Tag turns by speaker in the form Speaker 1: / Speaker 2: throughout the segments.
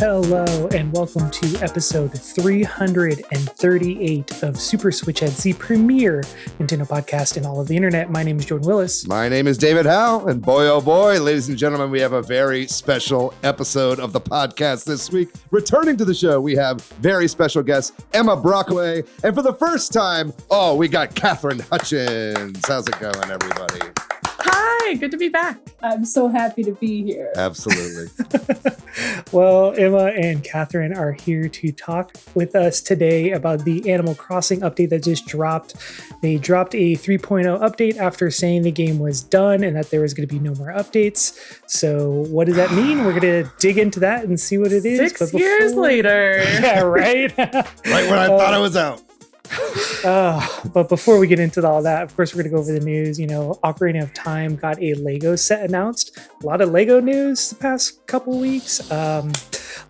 Speaker 1: Hello and welcome to episode 338 of Super Switchheads, the premier Nintendo podcast in all of the internet. My name is Jordan Willis.
Speaker 2: My name is David Howe, and boy, oh boy, ladies and gentlemen, we have a very special episode of the podcast this week. Returning to the show, we have very special guest, Emma Brockway, and for the first time, we got Catherine Hutchins. How's it going, everybody?
Speaker 3: Hi, good to be back.
Speaker 4: I'm so happy to be here.
Speaker 2: Absolutely.
Speaker 1: Well, Emma and Catherine are here to talk with us today about the Animal Crossing update that just dropped. They dropped a 3.0 update after saying the game was done and that there was going to be no more updates. So what does that mean? We're going to dig into that and see what it is.
Speaker 3: 6 years later.
Speaker 1: Yeah, right?
Speaker 2: Right when I thought I was out.
Speaker 1: But before we get into all that, of course, we're going to go over the news. You know, Ocarina of Time got a Lego set announced. A lot of Lego news the past couple weeks.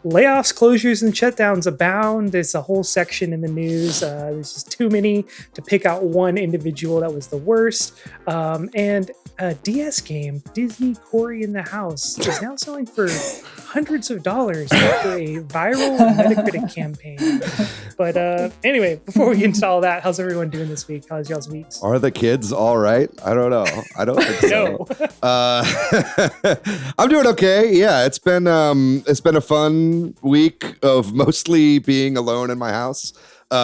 Speaker 1: Layoffs, closures, and shutdowns abound. There's a whole section in the news. There's just too many to pick out one individual that was the worst. And a DS game, Disney Cory in the House, is now selling for hundreds of dollars after a viral Metacritic campaign. But anyway, before we get into all that, how's everyone doing this week? How's y'all's weeks?
Speaker 2: Are the kids all right? I don't know. I don't think so. I'm doing okay. Yeah, it's been a fun week of mostly being alone in my house. We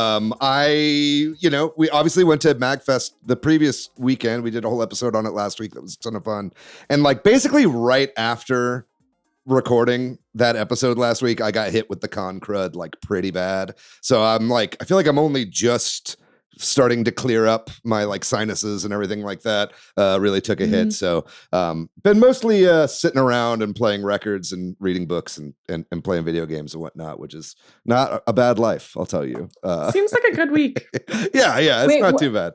Speaker 2: obviously went to MagFest the previous weekend. We did a whole episode on it last week. That was a ton of fun. And basically right after recording that episode last week, I got hit with the con crud pretty bad. So I feel like I'm only just starting to clear up my sinuses and everything like that. Really took a hit. So been mostly sitting around and playing records and reading books and playing video games and whatnot, which is not a bad life, I'll tell you.
Speaker 3: Seems like a good week.
Speaker 2: Yeah, it's not too bad.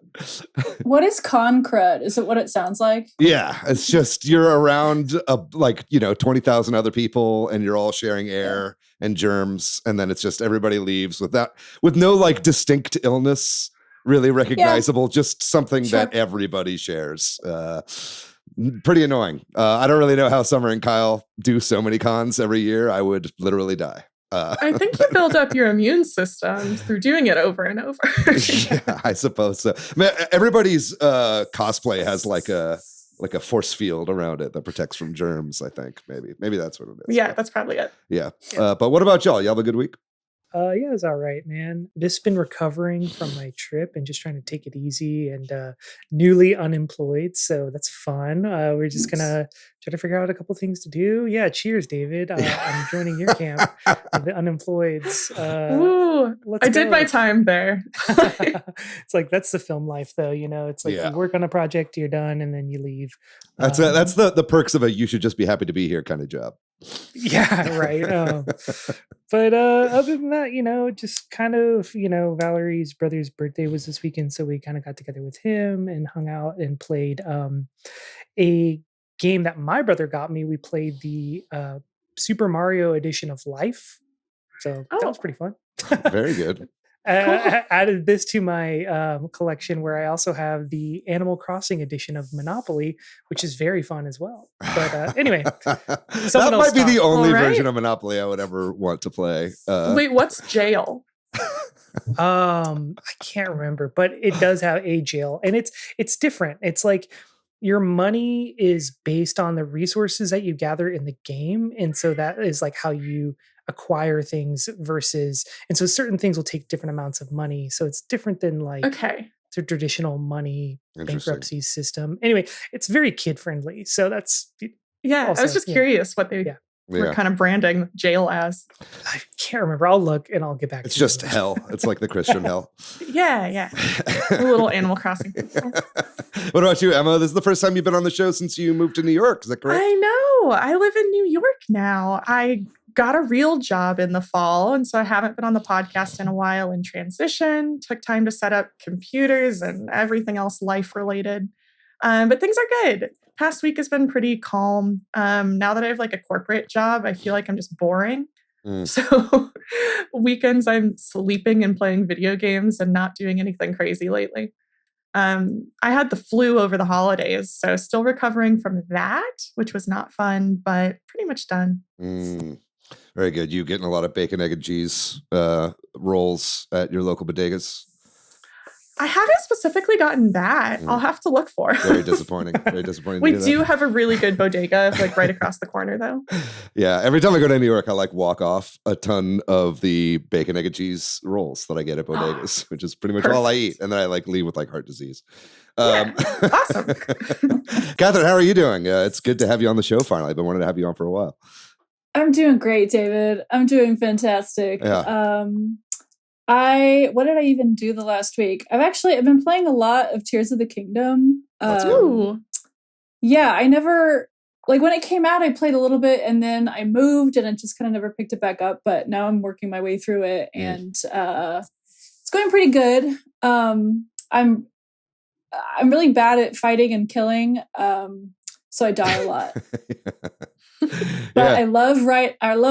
Speaker 4: What is con crud? Is it what it sounds like?
Speaker 2: Yeah, it's just you're around 20,000 other people and you're all sharing air and germs, and then it's just everybody leaves with no distinct illness really recognizable, just something that everybody shares. Pretty annoying. I don't really know how Summer and Kyle do so many cons every year. I would literally die.
Speaker 3: I think you build up your immune system through doing it over and over.
Speaker 2: Yeah, I suppose so. I mean, everybody's cosplay has like a force field around it that protects from germs, I think. Maybe that's what it is.
Speaker 3: Yeah, that's probably it.
Speaker 2: Yeah. But what about y'all? Y'all have a good week?
Speaker 1: Yeah, it's all right, man. Just been recovering from my trip and just trying to take it easy and newly unemployed. So that's fun. We're just going to try to figure out a couple things to do. Yeah, cheers, David. I'm joining your camp, the unemployeds.
Speaker 3: Ooh, I did my time there.
Speaker 1: It's that's the film life, though. You know, it's you work on a project, you're done, and then you leave.
Speaker 2: That's the perks of a you should just be happy to be here kind of job.
Speaker 1: Yeah, right. But other than that, just kind of, Valerie's brother's birthday was this weekend, so we kind of got together with him and hung out and played a game that my brother got me. We played the Super Mario edition of Life, so that was pretty fun.
Speaker 2: Very good.
Speaker 1: I added this to my collection where I also have the Animal Crossing edition of Monopoly, which is very fun as well. But anyway,
Speaker 2: that might be the only version of Monopoly I would ever want to play.
Speaker 3: Wait, what's jail?
Speaker 1: I can't remember, but it does have a jail, and it's different. It's your money is based on the resources that you gather in the game, and so that is how you acquire things and so certain things will take different amounts of money, so it's different than the traditional money bankruptcy system. Anyway, it's very kid friendly, so that's
Speaker 3: I was just curious what they were kind of branding jail as.
Speaker 1: I can't remember. I'll look and I'll get back to you.
Speaker 2: It's just hell. It's like the Christian hell.
Speaker 3: Yeah a little Animal Crossing.
Speaker 2: What about you, Emma? This is the first time you've been on the show since you moved to New York, is that correct?
Speaker 3: I know. I live in New York now. I got a real job in the fall, and so I haven't been on the podcast in a while in transition. Took time to set up computers and everything else life related. But things are good. Past week has been pretty calm. Now that I have a corporate job, I feel like I'm just boring. So weekends I'm sleeping and playing video games and not doing anything crazy lately. I had the flu over the holidays, so still recovering from that, which was not fun, but pretty much done.
Speaker 2: Very good. You getting a lot of bacon, egg, and cheese rolls at your local bodegas?
Speaker 3: I haven't specifically gotten that. I'll have to look for.
Speaker 2: Very disappointing. Very disappointing.
Speaker 3: We do have a really good bodega, like right across the corner, though.
Speaker 2: Yeah, every time I go to New York, I like walk off a ton of the bacon, egg, and cheese rolls that I get at bodegas, which is pretty much all I eat, and then I like leave with like heart disease.
Speaker 3: Awesome.
Speaker 2: Catherine, how are you doing? It's good to have you on the show finally. I've been wanting to have you on for a while.
Speaker 4: I'm doing great, David. I'm doing fantastic.
Speaker 2: Yeah.
Speaker 4: What did I even do the last week? I've been playing a lot of Tears of the Kingdom.
Speaker 3: Ooh.
Speaker 4: Yeah, I never, like when it came out, I played a little bit and then I moved and I just kind of never picked it back up. But now I'm working my way through it and it's going pretty good. I'm really bad at fighting and killing, so I die a lot. But I love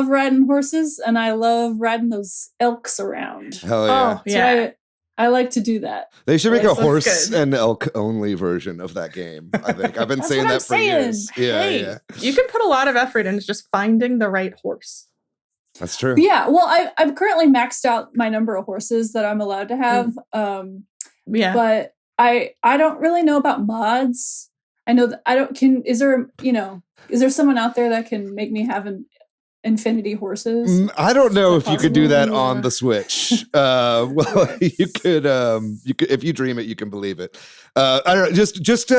Speaker 4: riding horses, and I love riding those elks around.
Speaker 2: Hell yeah!
Speaker 3: Oh yeah,
Speaker 4: I like to do that.
Speaker 2: They should make a
Speaker 3: That's
Speaker 2: horse
Speaker 3: good.
Speaker 2: and elk only version of that game. I think I've been
Speaker 4: That's
Speaker 2: saying
Speaker 4: what
Speaker 2: that
Speaker 4: I'm
Speaker 2: for
Speaker 4: saying.
Speaker 2: years. Yeah,
Speaker 3: Hey,
Speaker 2: yeah,
Speaker 3: you can put a lot of effort into just finding the right horse.
Speaker 2: that's true.
Speaker 4: Yeah, well, I've currently maxed out my number of horses that I'm allowed to have.
Speaker 3: Yeah,
Speaker 4: But I don't really know about mods. I know that I don't. Is there someone out there that can make me have an infinity horses?
Speaker 2: I don't know
Speaker 4: Is
Speaker 2: if
Speaker 4: that
Speaker 2: you could do that
Speaker 3: possible?
Speaker 2: on the Switch. Well, you could. If you dream it, you can believe it. I don't know. Just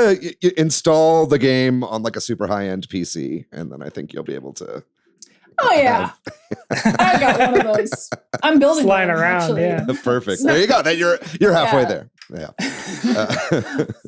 Speaker 2: install the game on like a super high end PC, and then I think you'll be able to.
Speaker 4: Oh yeah, I got one of those. I'm building
Speaker 1: Flying
Speaker 4: one,
Speaker 1: around,
Speaker 4: actually.
Speaker 1: yeah.
Speaker 2: Perfect. There you go. Then you're halfway
Speaker 4: Yeah.
Speaker 2: there. Yeah.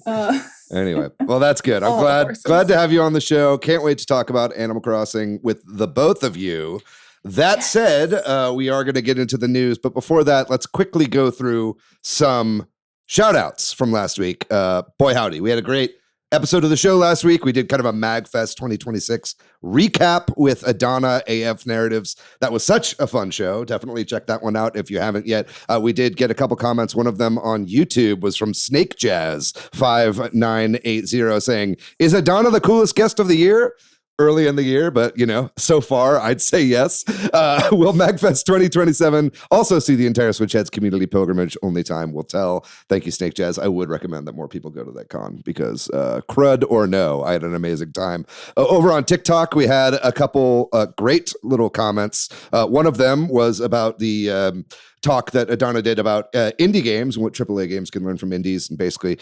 Speaker 4: Uh,
Speaker 2: Anyway, well, that's good. I'm
Speaker 3: All the horses.
Speaker 2: glad to have you on the show. Can't wait to talk about Animal Crossing with the both of you. That said, we are going to get into the news, but before that, let's quickly go through some shout outs from last week. Boy, howdy. We had a great episode of the show last week. We did kind of a MagFest 2026 recap with Adana AF Narratives. That was such a fun show. Definitely check that one out if you haven't yet. We did get a couple comments. One of them on YouTube was from Snake Jazz 5980 saying, "Is Adana the coolest guest of the year?" Early in the year, but so far I'd say yes. Will MagFest 2027 also see the entire Switch Heads community pilgrimage? Only time will tell. Thank you, Snake Jazz. I would recommend that more people go to that con because crud or no, I had an amazing time. Over on TikTok, we had a couple great little comments. One of them was about the talk that Adana did about indie games and what AAA games can learn from indies. And basically,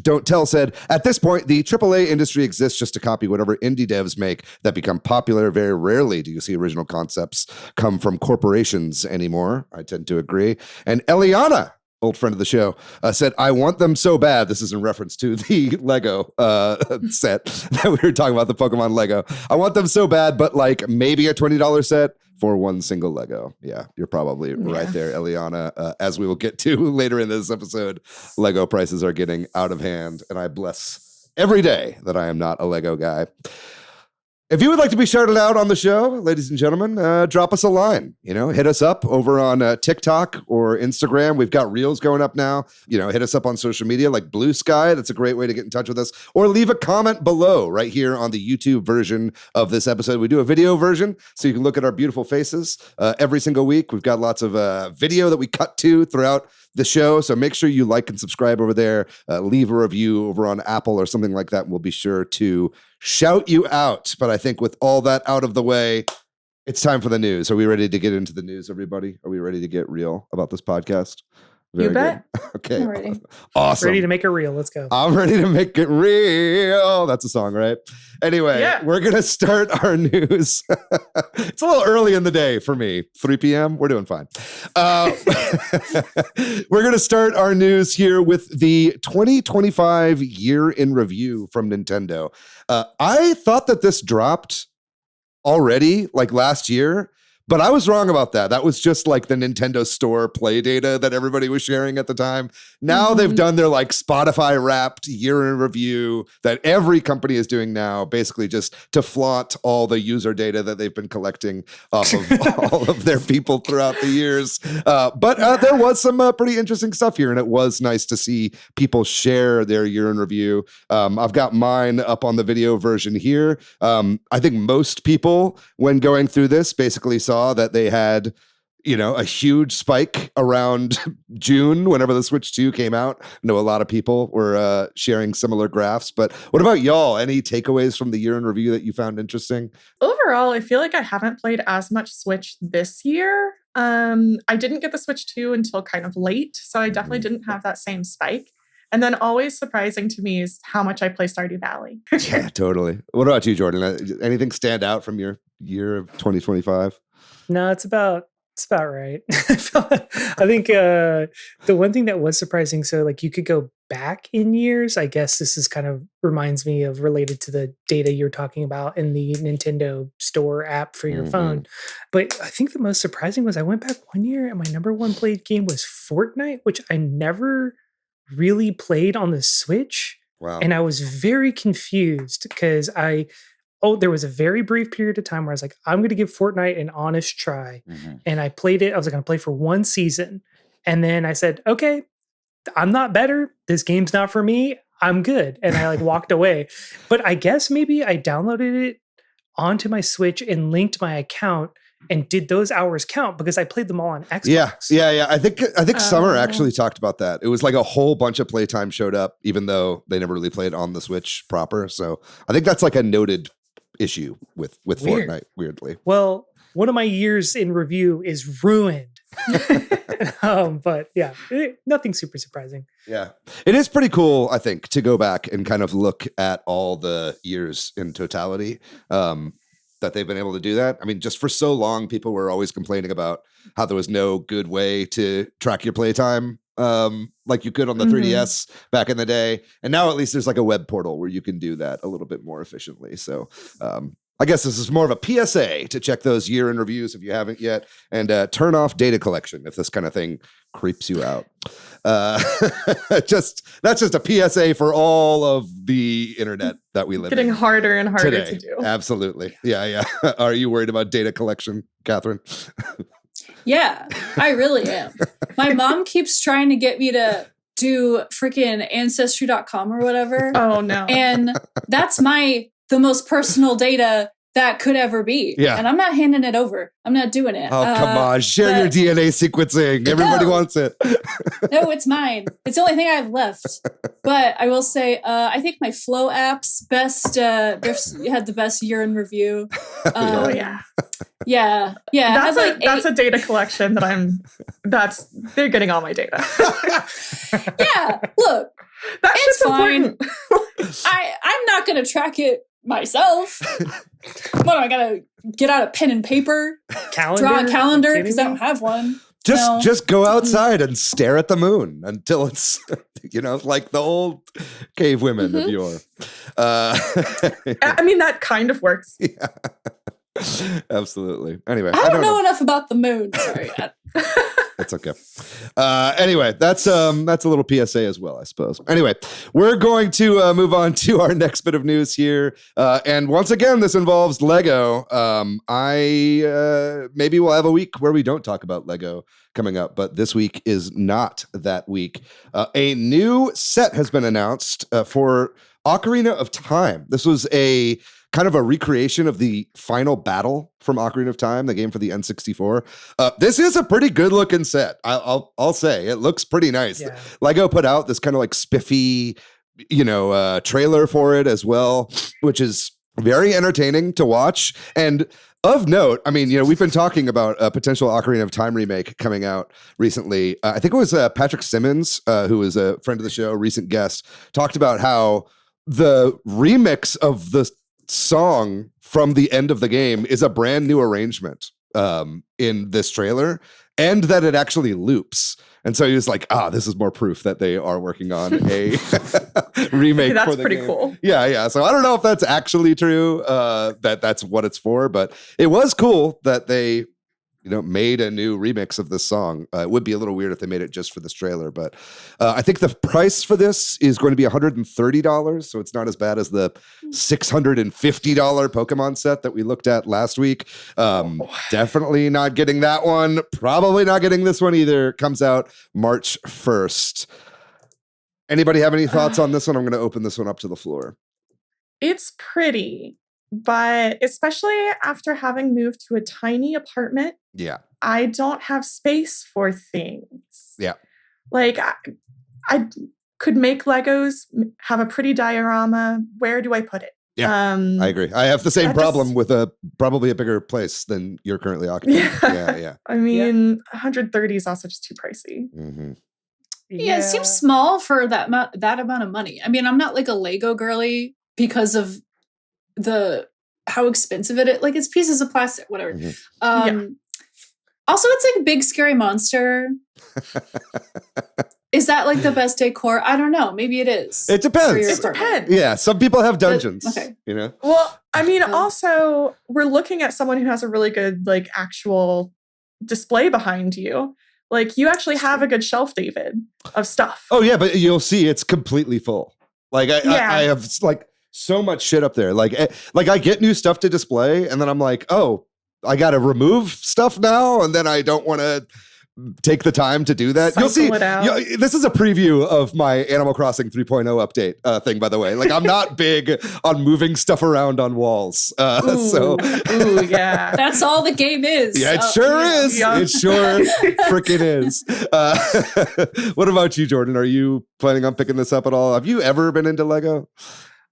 Speaker 2: Don't Tell said, at this point, the AAA industry exists just to copy whatever indie devs make that become popular. Very rarely do you see original concepts come from corporations anymore. I tend to agree. And Eliana, old friend of the show, said, I want them so bad. This is in reference to the Lego set that we were talking about, the Pokemon Lego. I want them so bad, but like maybe a $20 set for one single Lego. Yeah, you're probably right there, Eliana. As we will get to later in this episode, Lego prices are getting out of hand, and I bless every day that I am not a Lego guy. If you would like to be shouted out on the show, ladies and gentlemen, drop us a line. Hit us up over on TikTok or Instagram. We've got reels going up now. Hit us up on social media like Blue Sky. That's a great way to get in touch with us. Or leave a comment below right here on the YouTube version of this episode. We do a video version, so you can look at our beautiful faces every single week. We've got lots of video that we cut to throughout the show. So make sure you like and subscribe over there. Leave a review over on Apple or something like that. And we'll be sure to shout you out. But I think with all that out of the way, it's time for the news. Are we ready to get into the news, everybody? Are we ready to get real about this podcast?
Speaker 3: You bet.
Speaker 2: Good. Okay.
Speaker 4: I'm ready.
Speaker 2: Awesome.
Speaker 1: Ready to make it real. Let's go.
Speaker 2: I'm ready to make it real. That's a song, right? Anyway,
Speaker 3: Yeah.
Speaker 2: We're going to start our news. It's a little early in the day for me. 3 p.m. We're doing fine. We're going to start our news here with the 2025 year in review from Nintendo. I thought that this dropped already, like last year. But I was wrong about that. That was just like the Nintendo Store play data that everybody was sharing at the time. Now they've done their like Spotify wrapped year in review that every company is doing now, basically just to flaunt all the user data that they've been collecting off of all of their people throughout the years. But there was some pretty interesting stuff here, and it was nice to see people share their year in review. I've got mine up on the video version here. I think most people, when going through this, basically saw saw that they had, a huge spike around June whenever the Switch 2 came out. I know a lot of people were sharing similar graphs, but what about y'all? Any takeaways from the year in review that you found interesting?
Speaker 3: Overall, I feel like I haven't played as much Switch this year. I didn't get the Switch 2 until kind of late, so I definitely didn't have that same spike. And then always surprising to me is how much I play Stardew Valley.
Speaker 2: Yeah, totally. What about you, Jordan? Anything stand out from your year of 2025?
Speaker 1: No, it's about right. I think the one thing that was surprising, so like you could go back in years. I guess this is kind of reminds me of related to the data you're talking about in the Nintendo Store app for your phone. But I think the most surprising was I went back one year and my number one played game was Fortnite, which I never really played on the Switch.
Speaker 2: Wow.
Speaker 1: And I was very confused because there was a very brief period of time where I was like, I'm going to give Fortnite an honest try. And I played it. I was like, I'm going to play for one season. And then I said, okay, I'm not better. This game's not for me. I'm good. And I walked away. But I guess maybe I downloaded it onto my Switch and linked my account and did those hours count because I played them all on Xbox.
Speaker 2: Yeah. I think Summer actually talked about that. It was like a whole bunch of playtime showed up, even though they never really played on the Switch proper. So I think that's like a noted issue with Fortnite, weirdly.
Speaker 1: Well, one of my years in review is ruined. But yeah, nothing super surprising.
Speaker 2: Yeah. It is pretty cool, I think, to go back and kind of look at all the years in totality. That they've been able to do that. I mean, just for so long, people were always complaining about how there was no good way to track your playtime like you could on the 3DS back in the day. And now at least there's like a web portal where you can do that a little bit more efficiently. So I guess this is more of a PSA to check those year in reviews if you haven't yet, and turn off data collection if this kind of thing creeps you out. That's just a PSA for all of the internet that we live
Speaker 3: Getting
Speaker 2: in.
Speaker 3: harder and harder
Speaker 2: Today.
Speaker 3: to do.
Speaker 2: Absolutely. Yeah. Are you worried about data collection, Catherine?
Speaker 4: Yeah, I really am. My mom keeps trying to get me to do freaking ancestry.com or whatever.
Speaker 3: Oh no.
Speaker 4: And that's the most personal data that could ever be.
Speaker 2: Yeah.
Speaker 4: And I'm not handing it over. I'm not doing it.
Speaker 2: Oh, come on. Share your DNA sequencing. Everybody wants it.
Speaker 4: No, it's mine. It's the only thing I have left. But I will say, I think my Flow app's best, had the best year in review.
Speaker 3: Oh yeah.
Speaker 4: Yeah.
Speaker 3: That's a data collection they're getting all my data.
Speaker 4: Yeah. Look,
Speaker 3: That's
Speaker 4: it's fine.
Speaker 3: important.
Speaker 4: I'm not going to track it myself. What am I going to get out a pen and paper?
Speaker 1: Calendar?
Speaker 4: Draw a calendar?
Speaker 1: Kidding
Speaker 4: Because I
Speaker 1: me?
Speaker 4: don't have one.
Speaker 2: Just go outside and stare at the moon until it's, like the old cave women of yore.
Speaker 3: I mean, that kind of works.
Speaker 2: Yeah. Absolutely. Anyway,
Speaker 4: I don't know enough about the moon. Sorry.
Speaker 2: That's okay. Anyway, that's a little PSA as well, I suppose. Anyway, we're going to move on to our next bit of news here. And once again, this involves Lego. Maybe we'll have a week where we don't talk about Lego coming up, but this week is not that week. A new set has been announced for Ocarina of Time. This was a kind of a recreation of the final battle from Ocarina of Time, the game for the N64. This is a pretty good looking set. I'll say it looks pretty nice.
Speaker 1: Yeah.
Speaker 2: Lego put out this kind of like spiffy, trailer for it as well, which is very entertaining to watch. And of note, I mean, we've been talking about a potential Ocarina of Time remake coming out recently. I think it was Patrick Simmons, who is a friend of the show, recent guest, talked about how the remix of the song from the end of the game is a brand new arrangement in this trailer, and that it actually loops. And so he was like, this is more proof that they are working on a remake.
Speaker 3: That's
Speaker 2: for the
Speaker 3: pretty
Speaker 2: game.
Speaker 3: cool.
Speaker 2: Yeah. So I don't know if that's actually true, that's what it's for, but it was cool that they made a new remix of this song. It would be a little weird if they made it just for this trailer, but I think the price for this is going to be $130, so it's not as bad as the $650 Pokemon set that we looked at last week. Definitely not getting that one. Probably not getting this one either. Comes out March 1st. Anybody have any thoughts on this one? I'm going to open this one up to the floor.
Speaker 3: It's pretty. But especially after having moved to a tiny apartment,
Speaker 2: Yeah.
Speaker 3: I don't have space for things.
Speaker 2: Yeah.
Speaker 3: Like I could make Legos, have a pretty diorama. Where do I put it?
Speaker 2: Yeah, I agree. I have the same
Speaker 3: that
Speaker 2: problem
Speaker 3: just-
Speaker 2: with probably a bigger place than you're currently occupying. Yeah.
Speaker 3: I mean, 130 is also just too pricey.
Speaker 2: Mm-hmm.
Speaker 4: Yeah, it seems small for that amount of money. I mean, I'm not like a Lego girly because of how expensive it is. Like, it's pieces of plastic, whatever.
Speaker 2: Mm-hmm.
Speaker 4: Also, it's like a big scary monster. Is that like the best decor? I don't know. Maybe it is.
Speaker 2: It depends.
Speaker 3: It depends.
Speaker 2: Yeah, some people have dungeons.
Speaker 4: Okay.
Speaker 2: You know.
Speaker 3: Well, I mean, also we're looking at someone who has a really good like actual display behind you. Like you actually have a good shelf, David, of stuff.
Speaker 2: Oh yeah, but you'll see it's completely full. Like I have like so much shit up there. Like I get new stuff to display, and then I'm like, oh, I got to remove stuff now, and then I don't want to take the time to do that. You'll see.
Speaker 3: Cycle it out.
Speaker 2: This is a preview of my Animal Crossing 3.0 update thing, by the way. Like I'm not big on moving stuff around on walls.
Speaker 3: Ooh, yeah.
Speaker 4: That's all the game is.
Speaker 2: Yeah, it sure is.
Speaker 3: Yeah.
Speaker 2: It sure freaking is. What about you, Jordan? Are you planning on picking this up at all? Have you ever been into Lego?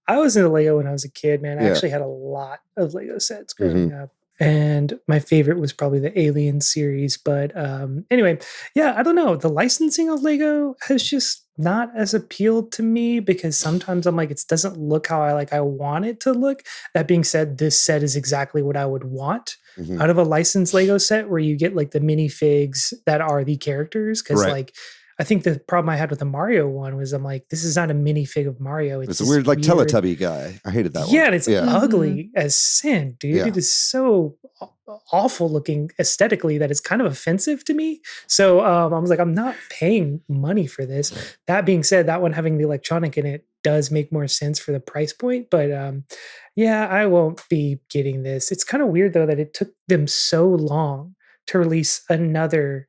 Speaker 1: I was into Lego when I was a kid, man. I
Speaker 2: Yeah.
Speaker 1: actually had a lot of Lego sets growing up. And my favorite was probably the Alien series. But anyway, yeah, I don't know. The licensing of Lego has just not as appealed to me because sometimes I'm like, it doesn't look how I want it to look. That being said, this set is exactly what I would want out of a licensed Lego set where you get like the minifigs that are the characters. Because
Speaker 2: Right.
Speaker 1: like, I think the problem I had with the Mario one was I'm like, this is not a minifig of Mario.
Speaker 2: It's a
Speaker 1: this
Speaker 2: weird, like Teletubby guy. I hated that one.
Speaker 1: Yeah, and it's
Speaker 2: Yeah.
Speaker 1: ugly as sin, dude.
Speaker 2: Yeah.
Speaker 1: It is so awful looking aesthetically that it's kind of offensive to me. So I was like, I'm not paying money for this. That being said, that one having the electronic in it does make more sense for the price point. But yeah, I won't be getting this. It's kind of weird though that it took them so long to release another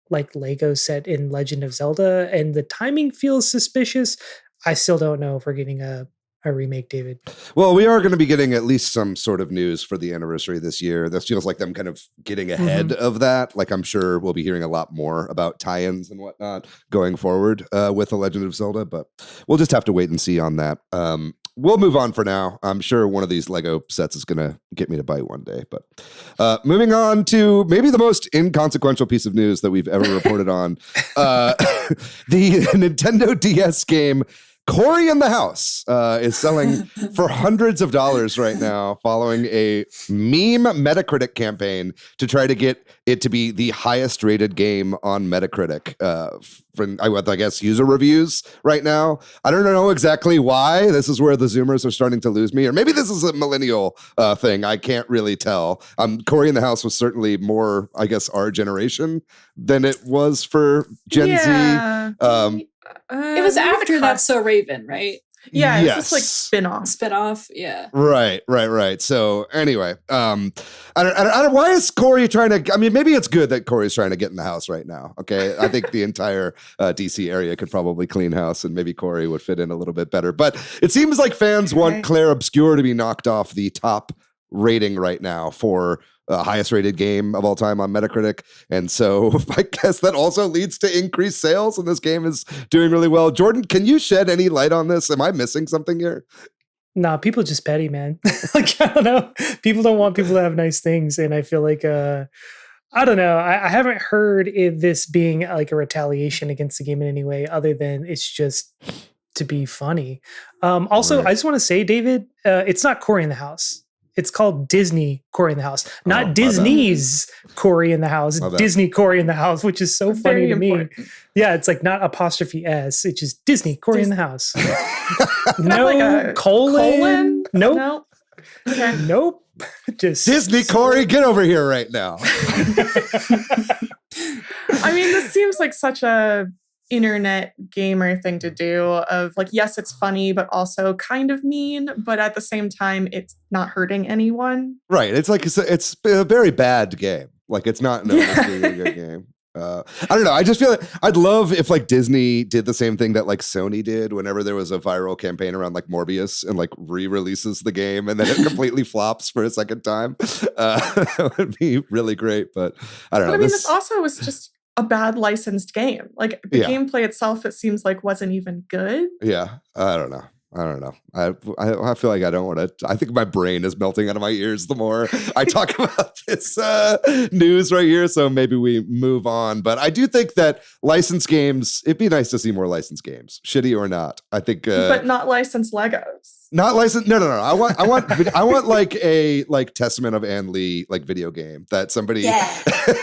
Speaker 1: like Lego set in Legend of Zelda, and the timing feels suspicious. I still don't know if we're getting a remake, David.
Speaker 2: Well, we are going to be getting at least some sort of news for the anniversary this year. This feels like them kind of getting ahead of that. Like I'm sure we'll be hearing a lot more about tie-ins and whatnot going forward with The Legend of Zelda, but we'll just have to wait and see on that. We'll move on for now. I'm sure one of these Lego sets is going to get me to buy one day. But moving on to maybe the most inconsequential piece of news that we've ever reported on. The Nintendo DS game Cory in the House is selling for hundreds of dollars right now following a meme Metacritic campaign to try to get it to be the highest rated game on Metacritic from, I guess, user reviews right now. I don't know exactly why. This is where the Zoomers are starting to lose me. Or maybe this is a millennial thing. I can't really tell. Cory in the House was certainly more, I guess, our generation than it was for Gen Z.
Speaker 4: It was after That's So Raven, right?
Speaker 3: Yeah, it's
Speaker 2: Yes.
Speaker 3: just like spin-off.
Speaker 4: Spin-off, yeah.
Speaker 2: Right. So anyway, I don't. Why is Cory trying to? I mean, maybe it's good that Cory's trying to get in the house right now. Okay, I think the entire DC area could probably clean house, and maybe Cory would fit in a little bit better. But it seems like fans want Claire Obscure to be knocked off the top rating right now for highest rated game of all time on Metacritic. And so I guess that also leads to increased sales, and this game is doing really well. Jordan, can you shed any light on this? Am I missing something here?
Speaker 1: Nah, people just petty, man. Like, I don't know. People don't want people to have nice things. And I feel like, I don't know. I haven't heard this being like a retaliation against the game in any way other than it's just to be funny. Also,
Speaker 2: Right.
Speaker 1: I just want to say, David, it's not Cory in the House. It's called Disney Cory in the House, not Disney's Cory in the House. Disney Cory in the House, which is so funny to me. Yeah, it's like not apostrophe S. It's just Disney Cory in the House. No
Speaker 3: like a
Speaker 1: colon. Nope.
Speaker 3: No. Okay.
Speaker 1: Nope. Just
Speaker 2: Disney Cory, get over here right now.
Speaker 3: I mean, this seems like such a internet gamer thing to do of like, yes, it's funny, but also kind of mean, but at the same time, it's not hurting anyone.
Speaker 2: Right. It's like it's a very bad game. Like it's not known as being a good game. I don't know. I just feel like I'd love if like Disney did the same thing that like Sony did whenever there was a viral campaign around like Morbius and like re-releases the game and then it completely flops for a second time. That would be really great, but I don't know.
Speaker 3: But I mean, this also was just a bad licensed game. Like the gameplay itself, it seems like wasn't even good.
Speaker 2: Yeah, I don't know. I feel like I don't want to. I think my brain is melting out of my ears the more I talk about this news right here. So maybe we move on. But I do think that licensed games, it'd be nice to see more licensed games, shitty or not. I think,
Speaker 3: but not licensed Legos.
Speaker 2: Not licensed. No. I want like a Testament of Ann Lee like video game that somebody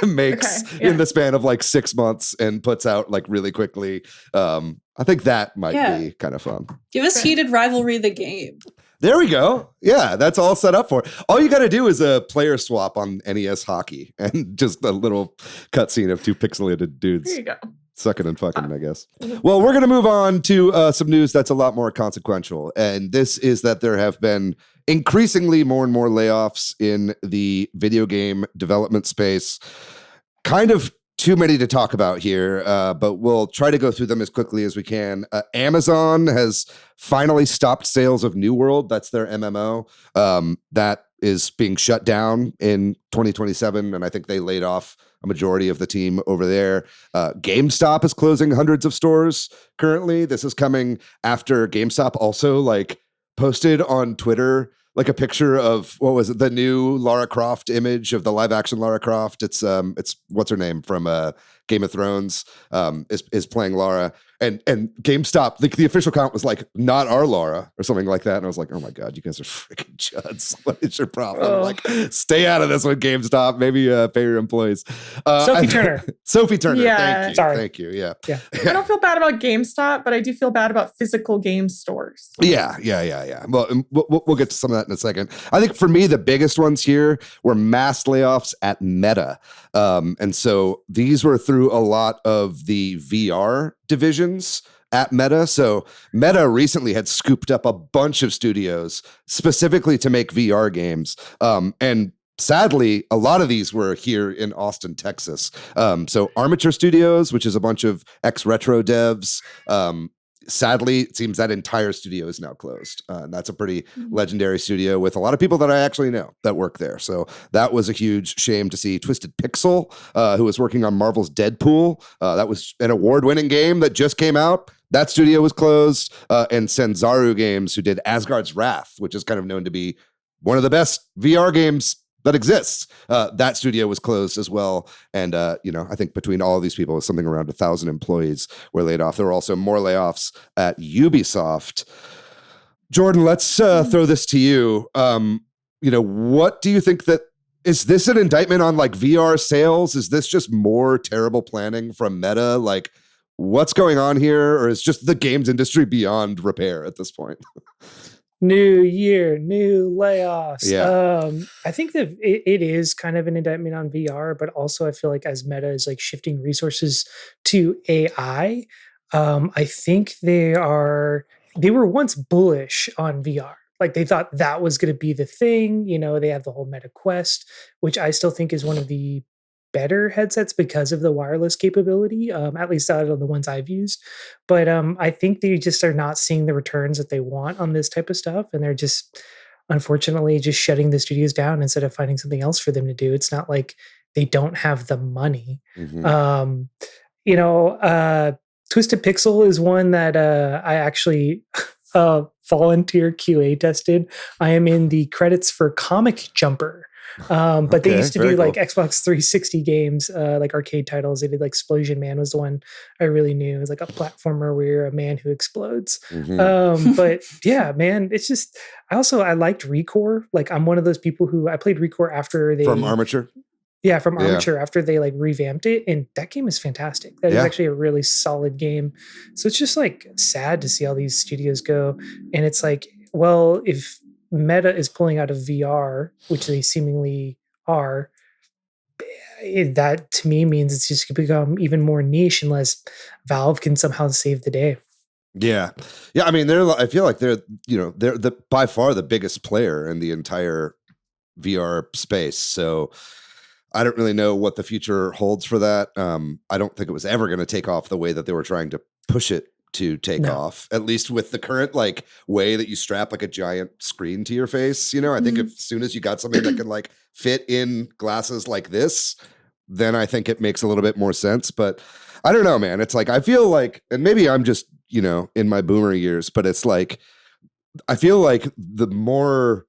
Speaker 2: makes in the span of like 6 months and puts out like really quickly. I think that might be kind of fun.
Speaker 4: Give us Heated Rivalry the game.
Speaker 2: There we go. Yeah, that's all set up for. All you got to do is a player swap on NES Hockey and just a little cutscene of two pixelated dudes.
Speaker 3: There you go.
Speaker 2: Sucking and fucking, I guess. Well, we're going to move on to some news that's a lot more consequential. And this is that there have been increasingly more and more layoffs in the video game development space. Kind of too many to talk about here, but we'll try to go through them as quickly as we can. Amazon has finally stopped sales of New World. That's their MMO. That is being shut down in 2027, and I think they laid off a majority of the team over there. GameStop is closing hundreds of stores currently. This is coming after GameStop also like posted on Twitter like a picture of what was it, the new Lara Croft image of the live action Lara Croft. It's what's her name from Game of Thrones is playing Lara, and GameStop the official count was like not our Lara or something like that, and I was like, oh my god, you guys are freaking chuds. What is your problem? Like, stay out of this one, GameStop. Maybe pay your employees.
Speaker 1: Sophie Turner.
Speaker 2: Sophie Turner.
Speaker 3: Yeah.
Speaker 2: Thank you. Yeah.
Speaker 3: I don't feel bad about GameStop, but I do feel bad about physical game stores.
Speaker 2: Yeah. Well, we'll get to some of that in a second. I think for me, the biggest ones here were mass layoffs at Meta. And so these were through a lot of the VR divisions at Meta. So Meta recently had scooped up a bunch of studios specifically to make VR games. And sadly, a lot of these were here in Austin, Texas. So Armature Studios, which is a bunch of ex-retro devs, sadly, it seems that entire studio is now closed. And that's a pretty legendary studio with a lot of people that I actually know that work there. So that was a huge shame to see. Twisted Pixel, who was working on Marvel's Deadpool. That was an award-winning game that just came out. That studio was closed. And Sanzaru Games, who did Asgard's Wrath, which is kind of known to be one of the best VR games that exists. That studio was closed as well. And, I think between all of these people, something around 1,000 employees were laid off. There were also more layoffs at Ubisoft. Jordan, let's throw this to you. What do you think is this an indictment on like VR sales? Is this just more terrible planning from Meta? Like, what's going on here? Or is just the games industry beyond repair at this point?
Speaker 1: New year, new layoffs.
Speaker 2: Yeah.
Speaker 1: I think that it is kind of an indictment on VR, but also I feel like as Meta is like shifting resources to AI, I think they were once bullish on VR. Like they thought that was going to be the thing. They have the whole Meta Quest, which I still think is one of the better headsets because of the wireless capability, at least out of the ones I've used. But I think they just are not seeing the returns that they want on this type of stuff. And they're just, unfortunately, just shutting the studios down instead of finding something else for them to do. It's not like they don't have the money.
Speaker 2: Mm-hmm.
Speaker 1: Twisted Pixel is one that I actually volunteer QA tested. I am in the credits for Comic Jumper. But they used to do like Xbox 360 games, like arcade titles. They did like Explosion Man was the one I really knew. It was like a platformer where you're a man who explodes.
Speaker 2: Mm-hmm.
Speaker 1: But yeah, man, it's just, I liked Recore. Like I'm one of those people who I played Recore after they
Speaker 2: from Armature.
Speaker 1: Yeah, from Armature after they like revamped it. And that game is fantastic. That is actually a really solid game. So it's just like sad to see all these studios go. And it's like, well, if Meta is pulling out of VR, which they seemingly are, that to me means it's just going to become even more niche unless Valve can somehow save the day.
Speaker 2: Yeah. I mean, I feel like they're by far the biggest player in the entire VR space. So I don't really know what the future holds for that. I don't think it was ever going to take off the way that they were trying to push it to take off, at least with the current like way that you strap like a giant screen to your face. I think if, as soon as you got something that can like fit in glasses like this, then I think it makes a little bit more sense. But I don't know, man. It's like, I feel like, and maybe I'm just, in my boomer years, but it's like, I feel like the more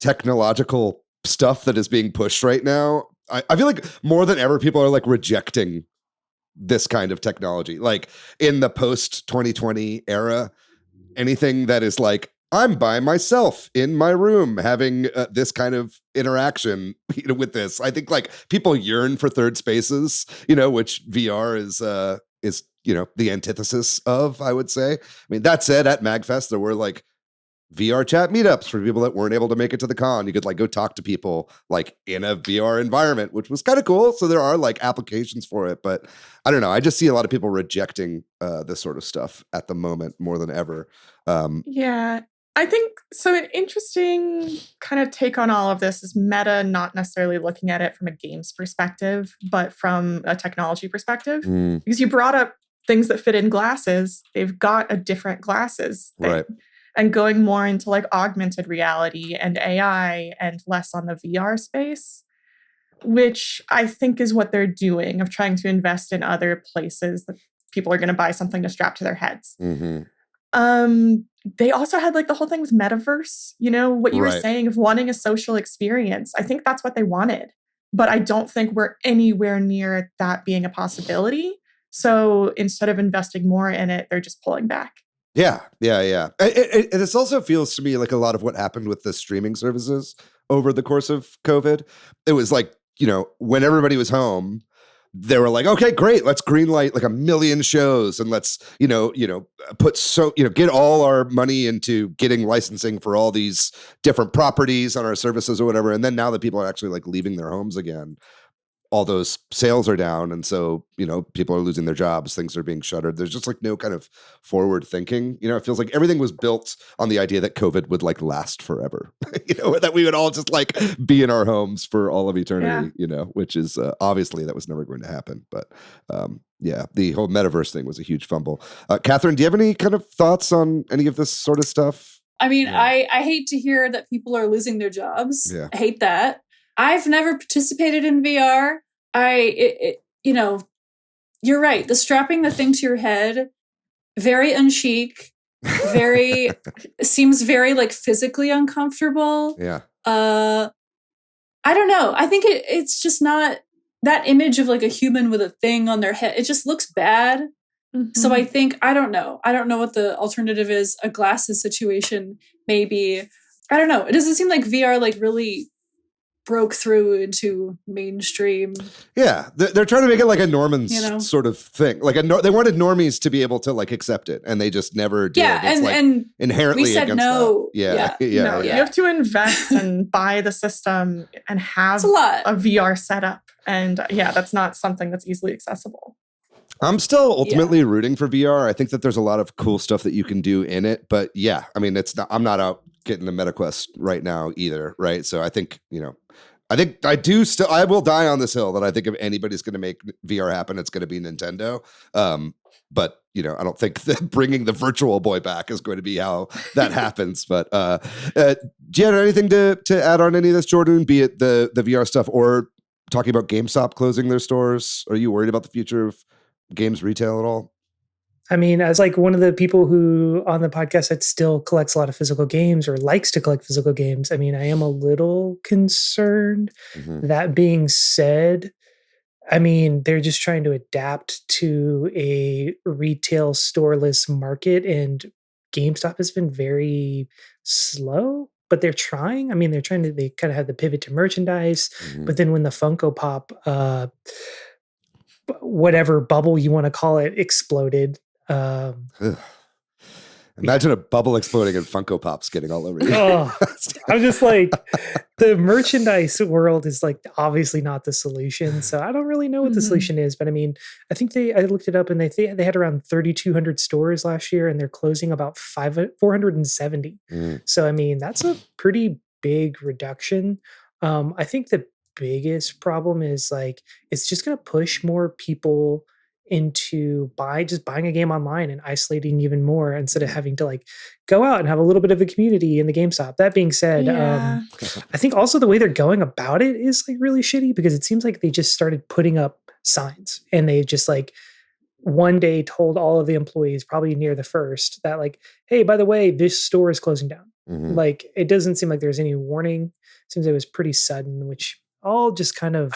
Speaker 2: technological stuff that is being pushed right now, I feel like more than ever, people are like rejecting this kind of technology. Like in the post 2020 era, anything that is like, I'm by myself in my room having this kind of interaction with this. I think like people yearn for third spaces, which VR is the antithesis of, I would say. I mean, that said, at MagFest, there were like VR chat meetups for people that weren't able to make it to the con. You could like go talk to people like in a VR environment, which was kind of cool. So there are like applications for it, but I don't know. I just see a lot of people rejecting this sort of stuff at the moment more than ever.
Speaker 3: Yeah. I think so. An interesting kind of take on all of this is Meta not necessarily looking at it from a games perspective, but from a technology perspective. Because you brought up things that fit in glasses. They've got a different glasses thing.
Speaker 2: Right.
Speaker 3: And going more into like augmented reality and AI and less on the VR space, which I think is what they're doing, of trying to invest in other places that people are going to buy something to strap to their heads. They also had like the whole thing with metaverse, what you were saying of wanting a social experience. I think that's what they wanted, but I don't think we're anywhere near that being a possibility. So instead of investing more in it, they're just pulling back.
Speaker 2: Yeah. This also feels to me like a lot of what happened with the streaming services over the course of COVID. It was like, when everybody was home, they were like, okay, great, let's greenlight like 1 million shows and let's, get all our money into getting licensing for all these different properties on our services or whatever. And then now that people are actually like leaving their homes again, all those sales are down. And so, people are losing their jobs, things are being shuttered. There's just like no kind of forward thinking. It feels like everything was built on the idea that COVID would like last forever, that we would all just like be in our homes for all of eternity, which is obviously that was never going to happen. But the whole metaverse thing was a huge fumble. Catherine, do you have any kind of thoughts on any of this sort of stuff?
Speaker 4: I mean, I hate to hear that people are losing their jobs.
Speaker 2: Yeah.
Speaker 4: I hate that. I've never participated in VR. You're right. The strapping the thing to your head, very unchic, seems very like physically uncomfortable.
Speaker 2: Yeah.
Speaker 4: I don't know. I think it's just not that image of like a human with a thing on their head. It just looks bad. Mm-hmm. So I think, I don't know what the alternative is. A glasses situation, maybe. I don't know. It doesn't seem like VR like really broke through into mainstream.
Speaker 2: Yeah, they're trying to make it like a Norman's sort of thing. Like they wanted normies to be able to like accept it, and they just never did.
Speaker 4: Yeah,
Speaker 2: it's
Speaker 4: and
Speaker 2: inherently
Speaker 4: we said
Speaker 2: against
Speaker 4: no.
Speaker 2: That.
Speaker 3: No, you have to invest and buy the system and have a VR setup, and that's not something that's easily accessible.
Speaker 2: I'm still ultimately rooting for VR. I think that there's a lot of cool stuff that you can do in it, but I mean, I'm not out getting a MetaQuest right now either, right? So I think, I will die on this hill that I think if anybody's going to make VR happen, it's going to be Nintendo. But, I don't think that bringing the Virtual Boy back is going to be how that happens. But do you have anything to add on any of this, Jordan, be it the VR stuff or talking about GameStop closing their stores? Are you worried about the future of games retail at all?
Speaker 1: I mean, as like one of the people who on the podcast that still collects a lot of physical games or likes to collect physical games, I mean, I am a little concerned. Mm-hmm. That being said, I mean, they're just trying to adapt to a retail storeless market, and GameStop has been very slow, but they're trying. I mean, they kind of have the pivot to merchandise, but then when the Funko Pop, whatever bubble you want to call it, exploded.
Speaker 2: Imagine a bubble exploding and Funko Pops getting all over you.
Speaker 1: Oh, I'm just like, the merchandise world is like obviously not the solution. So I don't really know what the solution is, but I mean, I think I looked it up and they had around 3,200 stores last year and they're closing about 470. So, I mean, that's a pretty big reduction. I think the biggest problem is like it's just going to push more people into buying a game online and isolating even more instead of having to like go out and have a little bit of a community in the GameStop. That being said,
Speaker 3: Yeah.
Speaker 1: I think also the way they're going about it is like really shitty because it seems like they just started putting up signs and they just like one day told all of the employees, probably near the first, that like, hey, by the way, this store is closing down.
Speaker 2: Mhm.
Speaker 1: Like it doesn't seem like there's any warning. Seems it was pretty sudden, which all just kind of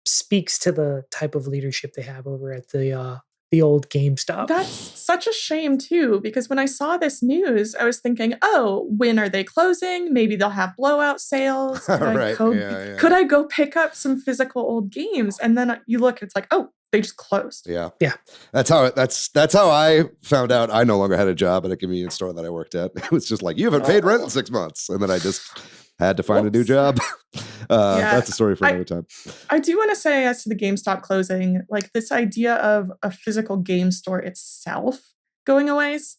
Speaker 1: speaks to the type of leadership they have over at the old GameStop.
Speaker 3: That's such a shame too, because when I saw this news, I was thinking, oh, when are they closing? Maybe they'll have blowout sales.
Speaker 2: Right,
Speaker 3: Could I go pick up some physical old games? And then you look, it's like, oh, they just closed.
Speaker 2: Yeah.
Speaker 1: Yeah.
Speaker 2: That's how I found out I no longer had a job at a convenience store that I worked at. It was just like, you haven't paid rent in 6 months. And then I just had to find a new
Speaker 3: Whoops.
Speaker 2: job.
Speaker 3: Yeah,
Speaker 2: That's a story for another time.
Speaker 3: I do want to say, as to the GameStop closing, like this idea of a physical game store itself going away is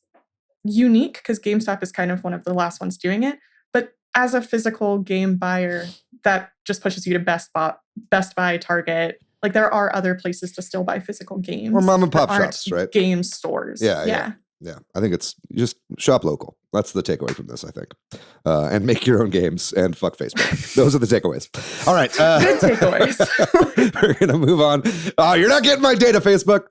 Speaker 3: unique because GameStop is kind of one of the last ones doing it. But as a physical game buyer, that just pushes you to Best Buy, Target. Like there are other places to still buy physical games.
Speaker 2: Or mom and pop
Speaker 3: that aren't
Speaker 2: shops, right?
Speaker 3: Game stores.
Speaker 2: Yeah. I think it's just shop local. That's the takeaway from this, I think. And make your own games and fuck Facebook. Those are the takeaways. All right.
Speaker 3: Good takeaways.
Speaker 2: We're going to move on. You're not getting my data, Facebook.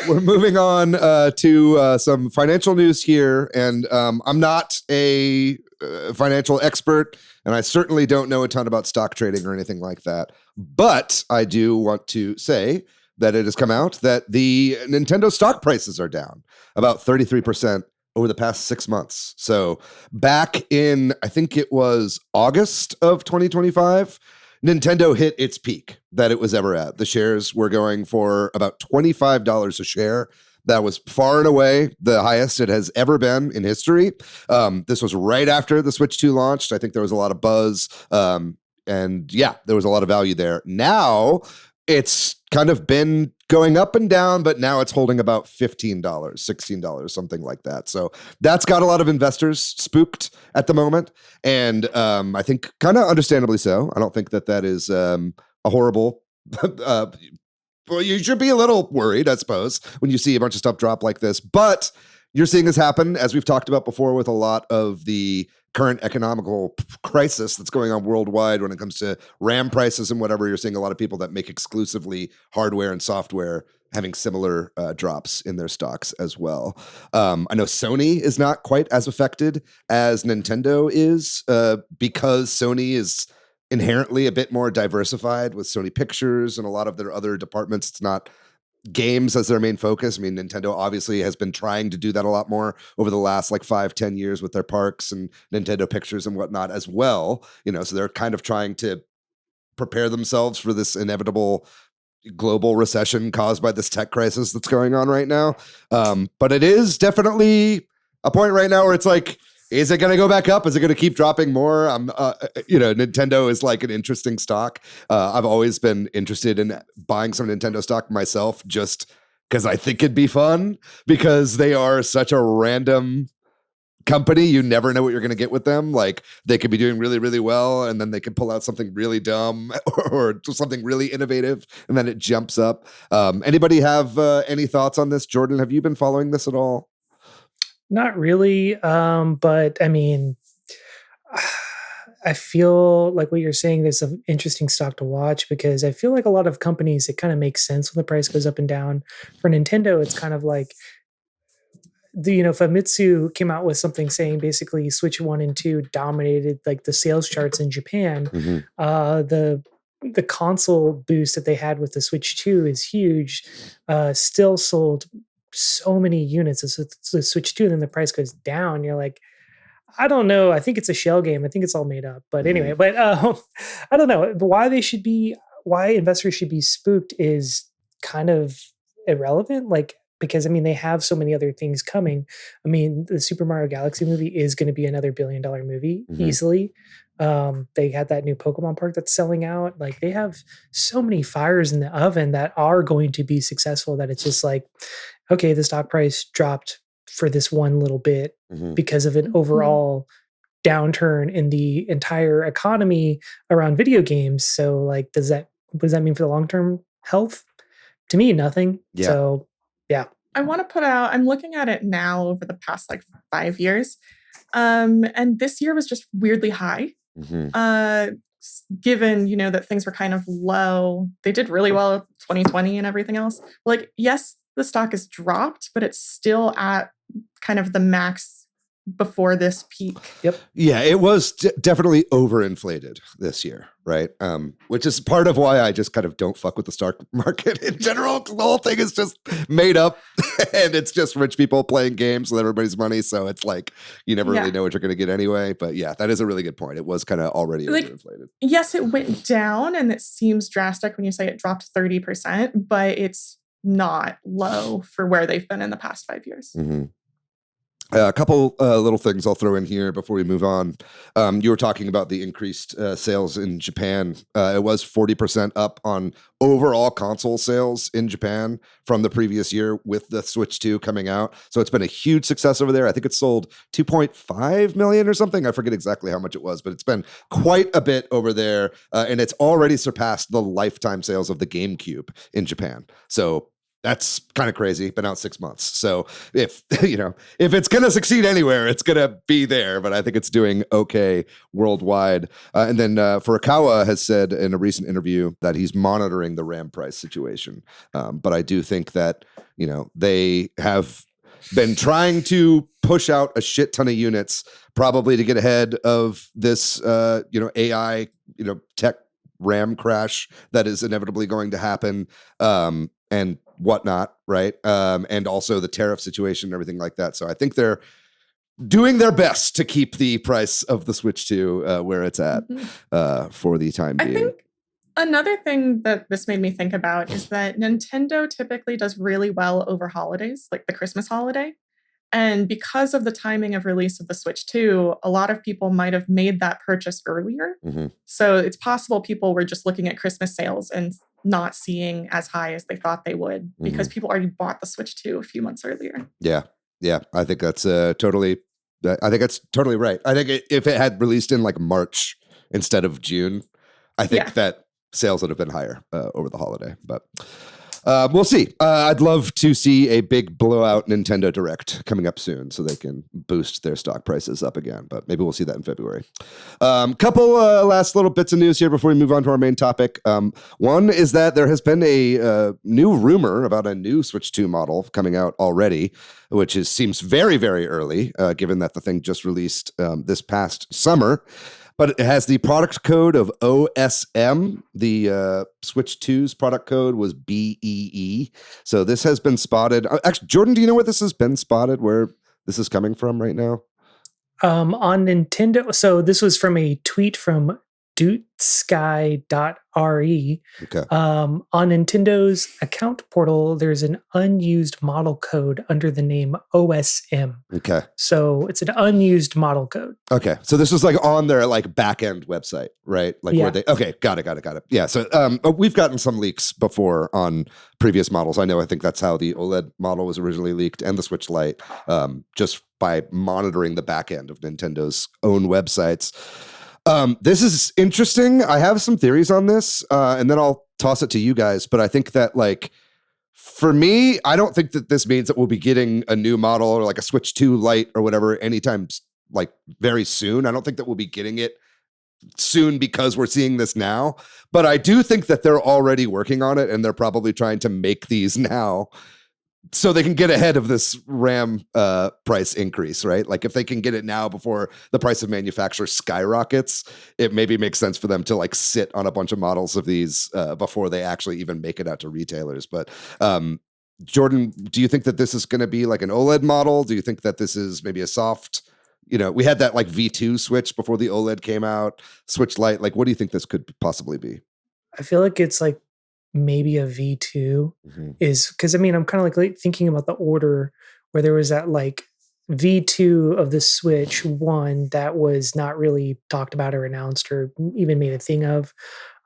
Speaker 2: We're moving on to some financial news here. And I'm not a financial expert, and I certainly don't know a ton about stock trading or anything like that. But I do want to say that it has come out that the Nintendo stock prices are down about 33% over the past 6 months. So back in, I think it was August of 2025, Nintendo hit its peak that it was ever at. The shares were going for about $25 a share. That was far and away the highest it has ever been in history. This was right after the Switch 2 launched. I think there was a lot of buzz. And yeah, there was a lot of value there. Now it's kind of been going up and down, but now it's holding about $15, $16, something like that. So that's got a lot of investors spooked at the moment. And I think kind of understandably so. I don't think that is a horrible well, you should be a little worried, I suppose, when you see a bunch of stuff drop like this. But you're seeing this happen, as we've talked about before, with a lot of the current economical crisis that's going on worldwide when it comes to RAM prices and whatever. You're seeing a lot of people that make exclusively hardware and software having similar drops in their stocks as well. I know Sony is not quite as affected as Nintendo is because Sony is inherently a bit more diversified with Sony Pictures and a lot of their other departments. It's not games as their main focus. I mean, Nintendo obviously has been trying to do that a lot more over the last like 5-10 years with their parks and Nintendo Pictures and whatnot as well. You know, so they're kind of trying to prepare themselves for this inevitable global recession caused by this tech crisis that's going on right now. But it is definitely a point right now where it's like, is it going to go back up? Is it going to keep dropping more? Nintendo is like an interesting stock. I've always been interested in buying some Nintendo stock myself just because I think it'd be fun because they are such a random company. You never know what you're going to get with them. Like they could be doing really, really well and then they could pull out something really dumb or something really innovative and then it jumps up. Anybody have any thoughts on this? Jordan, have you been following this at all?
Speaker 1: Not really, but I mean, I feel like what you're saying is an interesting stock to watch because I feel like a lot of companies, it kind of makes sense when the price goes up and down. For Nintendo, it's kind of like, Famitsu came out with something saying basically Switch 1 and 2 dominated like the sales charts in Japan. Mm-hmm. The console boost that they had with the Switch 2 is huge, still sold so many units as the Switch 2 and then the price goes down. You're like, I don't know. I think it's a shell game. I think it's all made up. But anyway, I don't know why investors should be spooked is kind of irrelevant. Like, because I mean, they have so many other things coming. I mean, the Super Mario Galaxy movie is going to be another $1 billion movie easily. They had that new Pokemon park that's selling out. Like they have so many fires in the oven that are going to be successful that it's just like, okay, the stock price dropped for this one little bit because of an overall downturn in the entire economy around video games. So like, what does that mean for the long-term health? To me, nothing.
Speaker 2: Yeah.
Speaker 1: So yeah.
Speaker 3: I want to put out, I'm looking at it now over the past like 5 years. And this year was just weirdly high. Given, that things were kind of low. They did really well 2020 and everything else. Like, yes, the stock has dropped, but it's still at kind of the max before this peak.
Speaker 1: Yep.
Speaker 2: Yeah, it was definitely overinflated this year, right? Which is part of why I just kind of don't fuck with the stock market in general. The whole thing is just made up, and it's just rich people playing games with everybody's money. So it's like you never really know what you're going to get anyway. But yeah, that is a really good point. It was kind of already overinflated.
Speaker 3: Yes, it went down, and it seems drastic when you say it dropped 30%, but it's not low for where they've been in the past 5 years.
Speaker 2: A couple little things I'll throw in here before we move on. You were talking about the increased sales in Japan. It was 40% up on overall console sales in Japan from the previous year with the Switch 2 coming out. So it's been a huge success over there. I think it sold 2.5 million or something. I forget exactly how much it was, but it's been quite a bit over there. And it's already surpassed the lifetime sales of the GameCube in Japan. So that's kind of crazy. Been out 6 months. So if it's going to succeed anywhere, it's going to be there. But I think it's doing okay worldwide. And then Furukawa has said in a recent interview that he's monitoring the RAM price situation. But I do think that, they have been trying to push out a shit ton of units, probably to get ahead of this, AI, tech RAM crash that is inevitably going to happen. And whatnot, right? And also the tariff situation and everything like that. So I think they're doing their best to keep the price of the Switch 2 where it's at for the time being.
Speaker 3: I think another thing that this made me think about is that Nintendo typically does really well over holidays, like the Christmas holiday. And because of the timing of release of the Switch 2, a lot of people might have made that purchase earlier. So it's possible people were just looking at Christmas sales and not seeing as high as they thought they would because people already bought the Switch 2 a few months earlier.
Speaker 2: Yeah. I think that's totally right. I think if it had released in like March instead of June, I think that sales would have been higher over the holiday. But we'll see. I'd love to see a big blowout Nintendo Direct coming up soon so they can boost their stock prices up again. But maybe we'll see that in February. Couple last little bits of news here before we move on to our main topic. One is that there has been a new rumor about a new Switch 2 model coming out already, which seems very, very early, given that the thing just released this past summer. But it has the product code of OSM. The Switch 2's product code was BEE. So this has been spotted. Actually, Jordan, do you know where this has been spotted, where this is coming from right now?
Speaker 1: On Nintendo. So this was from a tweet from dutesky.re.
Speaker 2: Okay.
Speaker 1: On Nintendo's account portal, there's an unused model code under the name OSM.
Speaker 2: Okay.
Speaker 1: So it's an unused model code.
Speaker 2: Okay. So this was like on their like back end website, right? Like where they, okay, got it. Yeah. So we've gotten some leaks before on previous models. I think that's how the OLED model was originally leaked and the Switch Lite, just by monitoring the back end of Nintendo's own websites. This is interesting. I have some theories on this, and then I'll toss it to you guys. But I think that, like, for me, I don't think that this means that we'll be getting a new model or like a Switch 2 Lite or whatever anytime, like, very soon. I don't think that we'll be getting it soon because we're seeing this now. But I do think that they're already working on it, and they're probably trying to make these now so they can get ahead of this RAM price increase, right? Like if they can get it now before the price of manufacture skyrockets, it maybe makes sense for them to like sit on a bunch of models of these before they actually even make it out to retailers. But Jordan, do you think that this is going to be like an OLED model? Do you think that this is maybe a soft, we had that like V2 Switch before the OLED came out, Switch Lite. Like, what do you think this could possibly be?
Speaker 1: I feel like it's like maybe a V2 is because I'm kind of like thinking about the order where there was that like V2 of the Switch 1 that was not really talked about or announced or even made a thing of.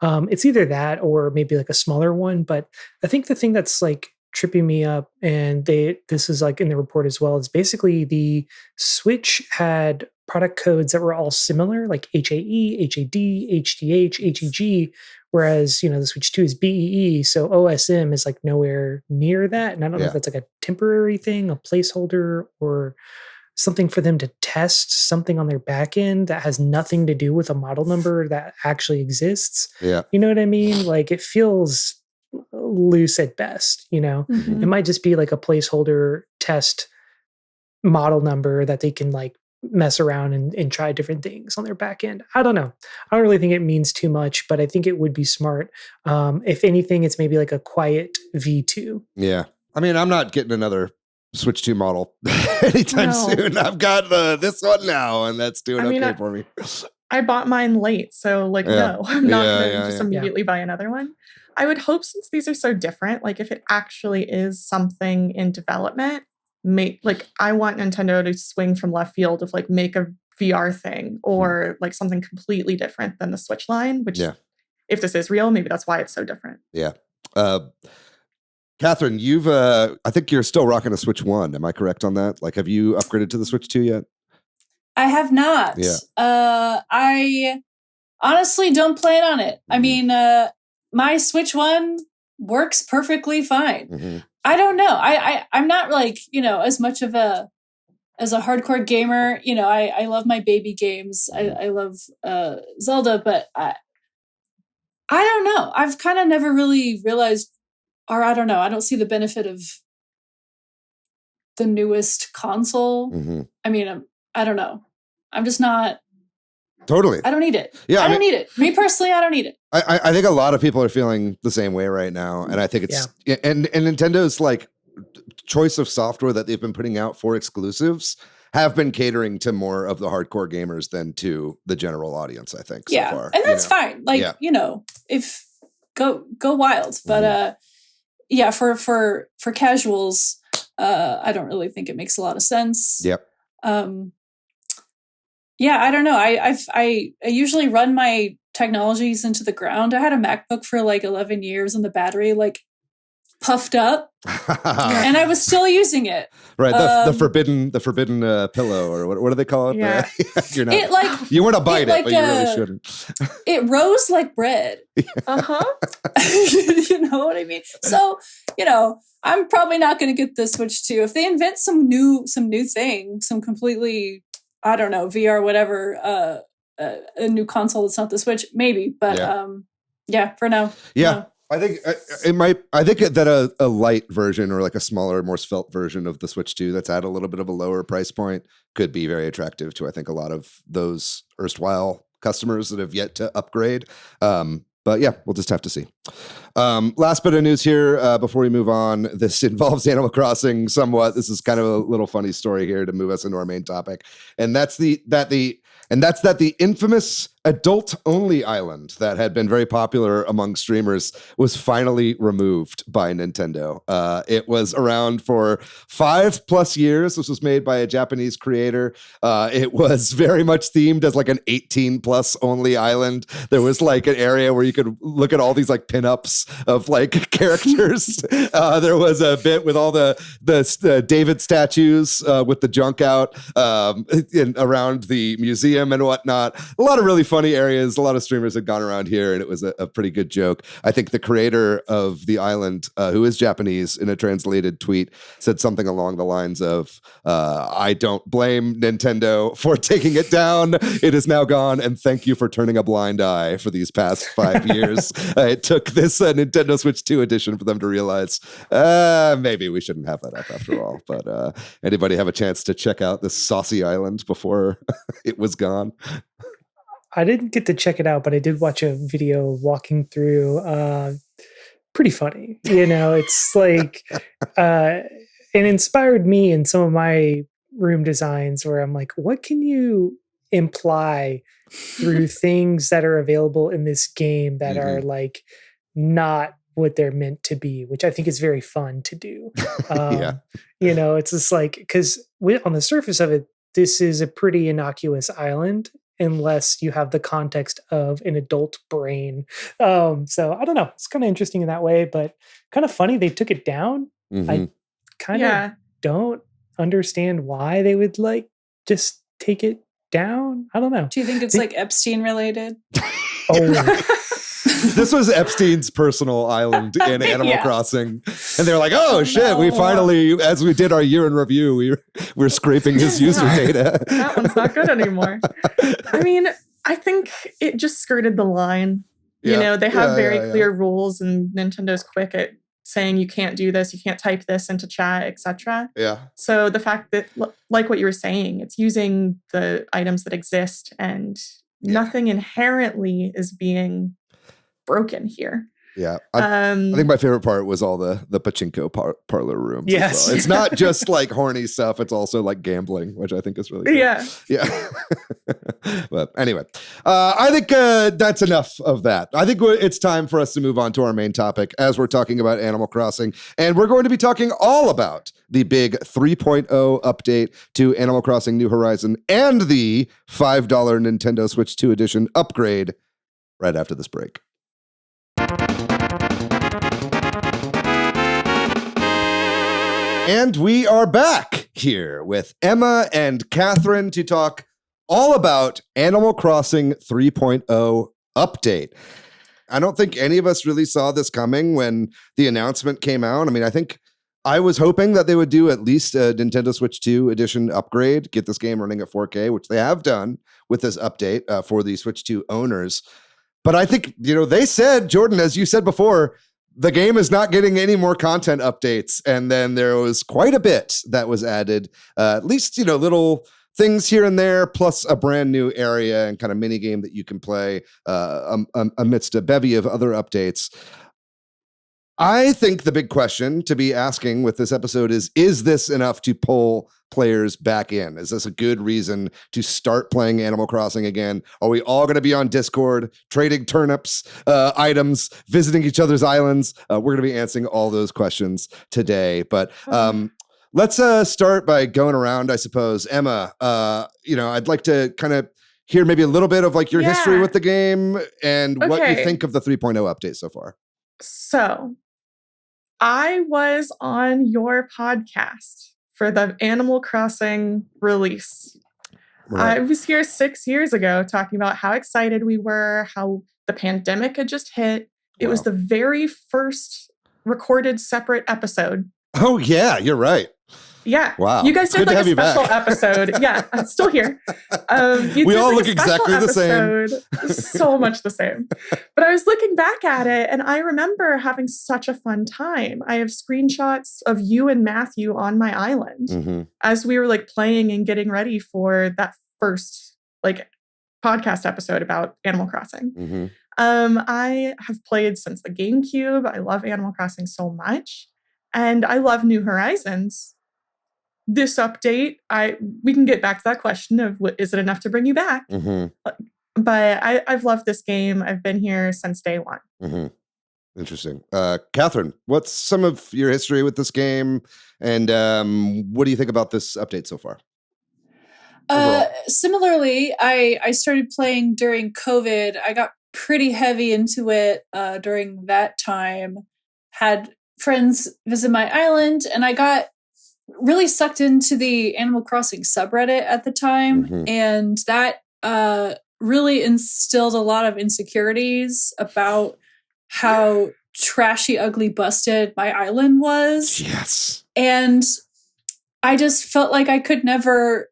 Speaker 1: It's either that or maybe like a smaller one. But I think the thing that's like tripping me up, and this is like in the report as well, is basically the Switch had product codes that were all similar, like HAE, HAD, HDH, HEG, whereas, the Switch 2 is BEE, so OSM is like nowhere near that. And I don't know
Speaker 2: Yeah.
Speaker 1: if that's like a temporary thing, a placeholder, or something for them to test something on their back end that has nothing to do with a model number that actually exists.
Speaker 2: Yeah.
Speaker 1: You know what I mean? Like it feels loose at best,
Speaker 3: Mhm.
Speaker 1: It might just be like a placeholder test model number that they can like mess around and try different things on their back end. I don't know. I don't really think it means too much, but I think it would be smart. If anything, it's maybe like a quiet V2.
Speaker 2: Yeah. I mean, I'm not getting another Switch 2 model anytime
Speaker 3: No.
Speaker 2: soon. I've got this one now, and that's doing
Speaker 3: I mean,
Speaker 2: okay for me.
Speaker 3: I bought mine late, so like
Speaker 2: Yeah.
Speaker 3: no, I'm not
Speaker 2: Yeah,
Speaker 3: gonna
Speaker 2: yeah,
Speaker 3: just
Speaker 2: yeah.
Speaker 3: immediately buy another one. I would hope, since these are so different, like if it actually is something in development, I want Nintendo to swing from left field of like make a VR thing or like something completely different than the Switch line, which
Speaker 2: Yeah.
Speaker 3: if this is real, maybe that's why it's so different.
Speaker 2: Yeah. Catherine, I think you're still rocking a Switch 1. Am I correct on that? Like, have you upgraded to the Switch 2 yet?
Speaker 4: I have not.
Speaker 2: Yeah.
Speaker 4: I honestly don't plan on it. I mean, my Switch 1 works perfectly fine.
Speaker 2: Mm-hmm.
Speaker 4: I don't know. I'm not like, as much of as a hardcore gamer. I love my baby games. I love Zelda, but I don't know. I've kind of never really realized, or I don't know. I don't see the benefit of the newest console.
Speaker 2: Mm-hmm.
Speaker 4: I mean, I don't know. I'm just not.
Speaker 2: Totally.
Speaker 4: I don't need it.
Speaker 2: Yeah,
Speaker 4: I don't need it. Me personally, I don't need it.
Speaker 2: I think a lot of people are feeling the same way right now, and I think it's and Nintendo's like choice of software that they've been putting out for exclusives have been catering to more of the hardcore gamers than to the general audience, I think, so far.
Speaker 4: And that's fine. Like, if go wild. But for casuals, I don't really think it makes a lot of sense.
Speaker 2: Yep.
Speaker 4: I don't know. I usually run my technologies into the ground. I had a MacBook for like 11 years and the battery like puffed up and I was still using it.
Speaker 2: Right. The forbidden pillow, or what do they call it?
Speaker 3: Yeah.
Speaker 2: You're not, you want to bite it, but you really shouldn't.
Speaker 4: It rose like bread.
Speaker 3: Uh-huh.
Speaker 4: You know what I mean? So, I'm probably not going to get the Switch 2. If they invent some new thing, some completely, I don't know, VR, whatever, a new console that's not the Switch, maybe. But for now.
Speaker 2: Yeah.
Speaker 4: No.
Speaker 2: I think it might. I think that a light version or like a smaller, more svelte version of the Switch 2 that's at a little bit of a lower price point could be very attractive to, I think, a lot of those erstwhile customers that have yet to upgrade. But yeah, we'll just have to see. Last bit of news here before we move on. This involves Animal Crossing somewhat. This is kind of a little funny story here to move us into our main topic, and that's that the infamous adult-only island that had been very popular among streamers was finally removed by Nintendo. It was around for 5+ years. This was made by a Japanese creator. It was very much themed as like an 18+ only island. There was like an area where you could look at all these like pinups of like characters. There was a bit with all the David statues with the junk out around the museum and whatnot. A lot of really funny areas. A lot of streamers had gone around here, and it was a pretty good joke. I think the creator of the island, who is Japanese, in a translated tweet said something along the lines of, I don't blame Nintendo for taking it down. It is now gone, and thank you for turning a blind eye for these past 5 years. It took this Nintendo Switch 2 edition for them to realize, maybe we shouldn't have that up after all. But anybody have a chance to check out this saucy island before it was gone?
Speaker 1: I didn't get to check it out, but I did watch a video walking through. Pretty funny. It's like it inspired me in some of my room designs where I'm like, what can you imply through things that are available in this game that are like not what they're meant to be, which I think is very fun to do. It's just like, because on the surface of it, this is a pretty innocuous island unless you have the context of an adult brain. So I don't know. It's kind of interesting in that way, but kind of funny they took it down.
Speaker 2: Mm-hmm.
Speaker 1: I kind of don't understand why they would like just take it down. I don't know.
Speaker 4: Do you think it's like Epstein related?
Speaker 1: Oh,
Speaker 2: This was Epstein's personal island in Animal
Speaker 4: Yeah.
Speaker 2: Crossing. And they're like, oh, shit, we
Speaker 4: no.
Speaker 2: finally, as we did our year in review, we're scraping his user data.
Speaker 3: That one's not good anymore. I mean, I think it just skirted the line. You
Speaker 2: Yeah.
Speaker 3: know, they have
Speaker 2: Yeah,
Speaker 3: very
Speaker 2: yeah, yeah.
Speaker 3: clear rules, and Nintendo's quick at saying you can't do this, you can't type this into chat, etc.
Speaker 2: Yeah.
Speaker 3: So the fact that, like what you were saying, it's using the items that exist, and nothing inherently is being broken here.
Speaker 2: Yeah. I think my favorite part was all the pachinko parlor rooms. as
Speaker 1: Yes.
Speaker 2: well. It's not just like horny stuff. It's also like gambling, which I think is really cool.
Speaker 3: Yeah.
Speaker 2: Yeah. But anyway, I think that's enough of that. I think it's time for us to move on to our main topic as we're talking about Animal Crossing. And we're going to be talking all about the big 3.0 update to Animal Crossing New Horizon and the $5 Nintendo Switch 2 edition upgrade right after this break. And we are back here with Emma and Catherine to talk all about Animal Crossing 3.0 update. I don't think any of us really saw this coming when the announcement came out. I mean, I think I was hoping that they would do at least a Nintendo Switch 2 edition upgrade, get this game running at 4K, which they have done with this update for the Switch 2 owners. But I think, they said, Jordan, as you said before, the game is not getting any more content updates. And then there was quite a bit that was added, at least, little things here and there, plus a brand new area and kind of mini game that you can play amidst a bevy of other updates. I think the big question to be asking with this episode is this enough to pull players back in? Is this a good reason to start playing Animal Crossing again? Are we all going to be on Discord, trading turnips, items, visiting each other's islands? We're going to be answering all those questions today. But let's start by going around, I suppose. Emma, I'd like to kind of hear maybe a little bit of like your history with the game and what you think of the 3.0 update so far.
Speaker 3: So I was on your podcast for the Animal Crossing release.
Speaker 2: Right.
Speaker 3: I was here 6 years ago talking about how excited we were, how the pandemic had just hit. It was the very first recorded separate episode.
Speaker 2: Oh, yeah, you're right.
Speaker 3: Yeah.
Speaker 2: Wow.
Speaker 3: You guys
Speaker 2: It's
Speaker 3: did
Speaker 2: good to
Speaker 3: like
Speaker 2: have
Speaker 3: a
Speaker 2: you back.
Speaker 3: special episode. Yeah, I'm still here. You
Speaker 2: We
Speaker 3: did
Speaker 2: all
Speaker 3: like
Speaker 2: look
Speaker 3: a special
Speaker 2: exactly the same.
Speaker 3: episode, so much the same. But I was looking back at it and I remember having such a fun time. I have screenshots of you and Matthew on my island
Speaker 2: Mm-hmm.
Speaker 3: as we were like playing and getting ready for that first like podcast episode about Animal Crossing.
Speaker 2: Mm-hmm.
Speaker 3: I have played since the GameCube. I love Animal Crossing so much. And I love New Horizons. This update, we can get back to that question of is it enough to bring you back?
Speaker 2: Mm-hmm.
Speaker 3: But I've loved this game. I've been here since day one.
Speaker 2: Mm-hmm. Interesting. Catherine, what's some of your history with this game? And what do you think about this update so far?
Speaker 4: Similarly, I started playing during COVID. I got pretty heavy into it during that time. Had friends visit my island, and I got really sucked into the Animal Crossing subreddit at the time.
Speaker 2: Mhm.
Speaker 4: And that really instilled a lot of insecurities about how trashy, ugly, busted my island was.
Speaker 2: Yes.
Speaker 4: And I just felt like I could never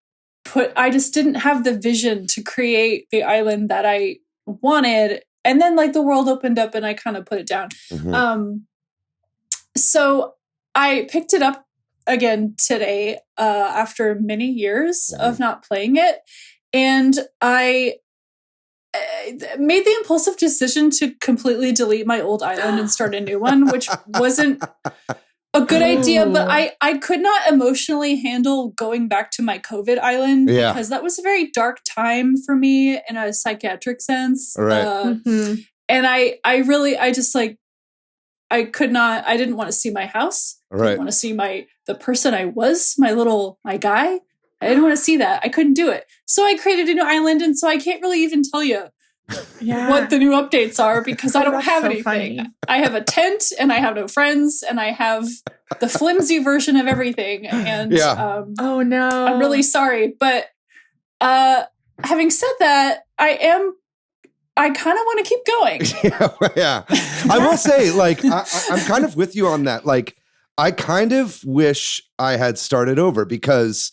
Speaker 4: I just didn't have the vision to create the island that I wanted. And then like the world opened up and I kind of put it down.
Speaker 2: Mm-hmm.
Speaker 4: So I picked it up again today after many years of not playing it. And I made the impulsive decision to completely delete my old island and start a new one, which wasn't a good idea, but I could not emotionally handle going back to my COVID island because that was a very dark time for me in a psychiatric sense.
Speaker 2: Right.
Speaker 4: And I didn't want to see my house.
Speaker 2: Right.
Speaker 4: I didn't want to see the person I was, my guy. I didn't want to see that. I couldn't do it. So I created a new island. And so I can't really even tell you what the new updates are because I don't have anything.
Speaker 3: Funny.
Speaker 4: I have a tent and I have no friends and I have the flimsy version of everything. And
Speaker 3: oh no.
Speaker 4: I'm really sorry. But having said that, I kind of want to keep going.
Speaker 2: Yeah. I will say, like, I'm kind of with you on that. Like, I kind of wish I had started over because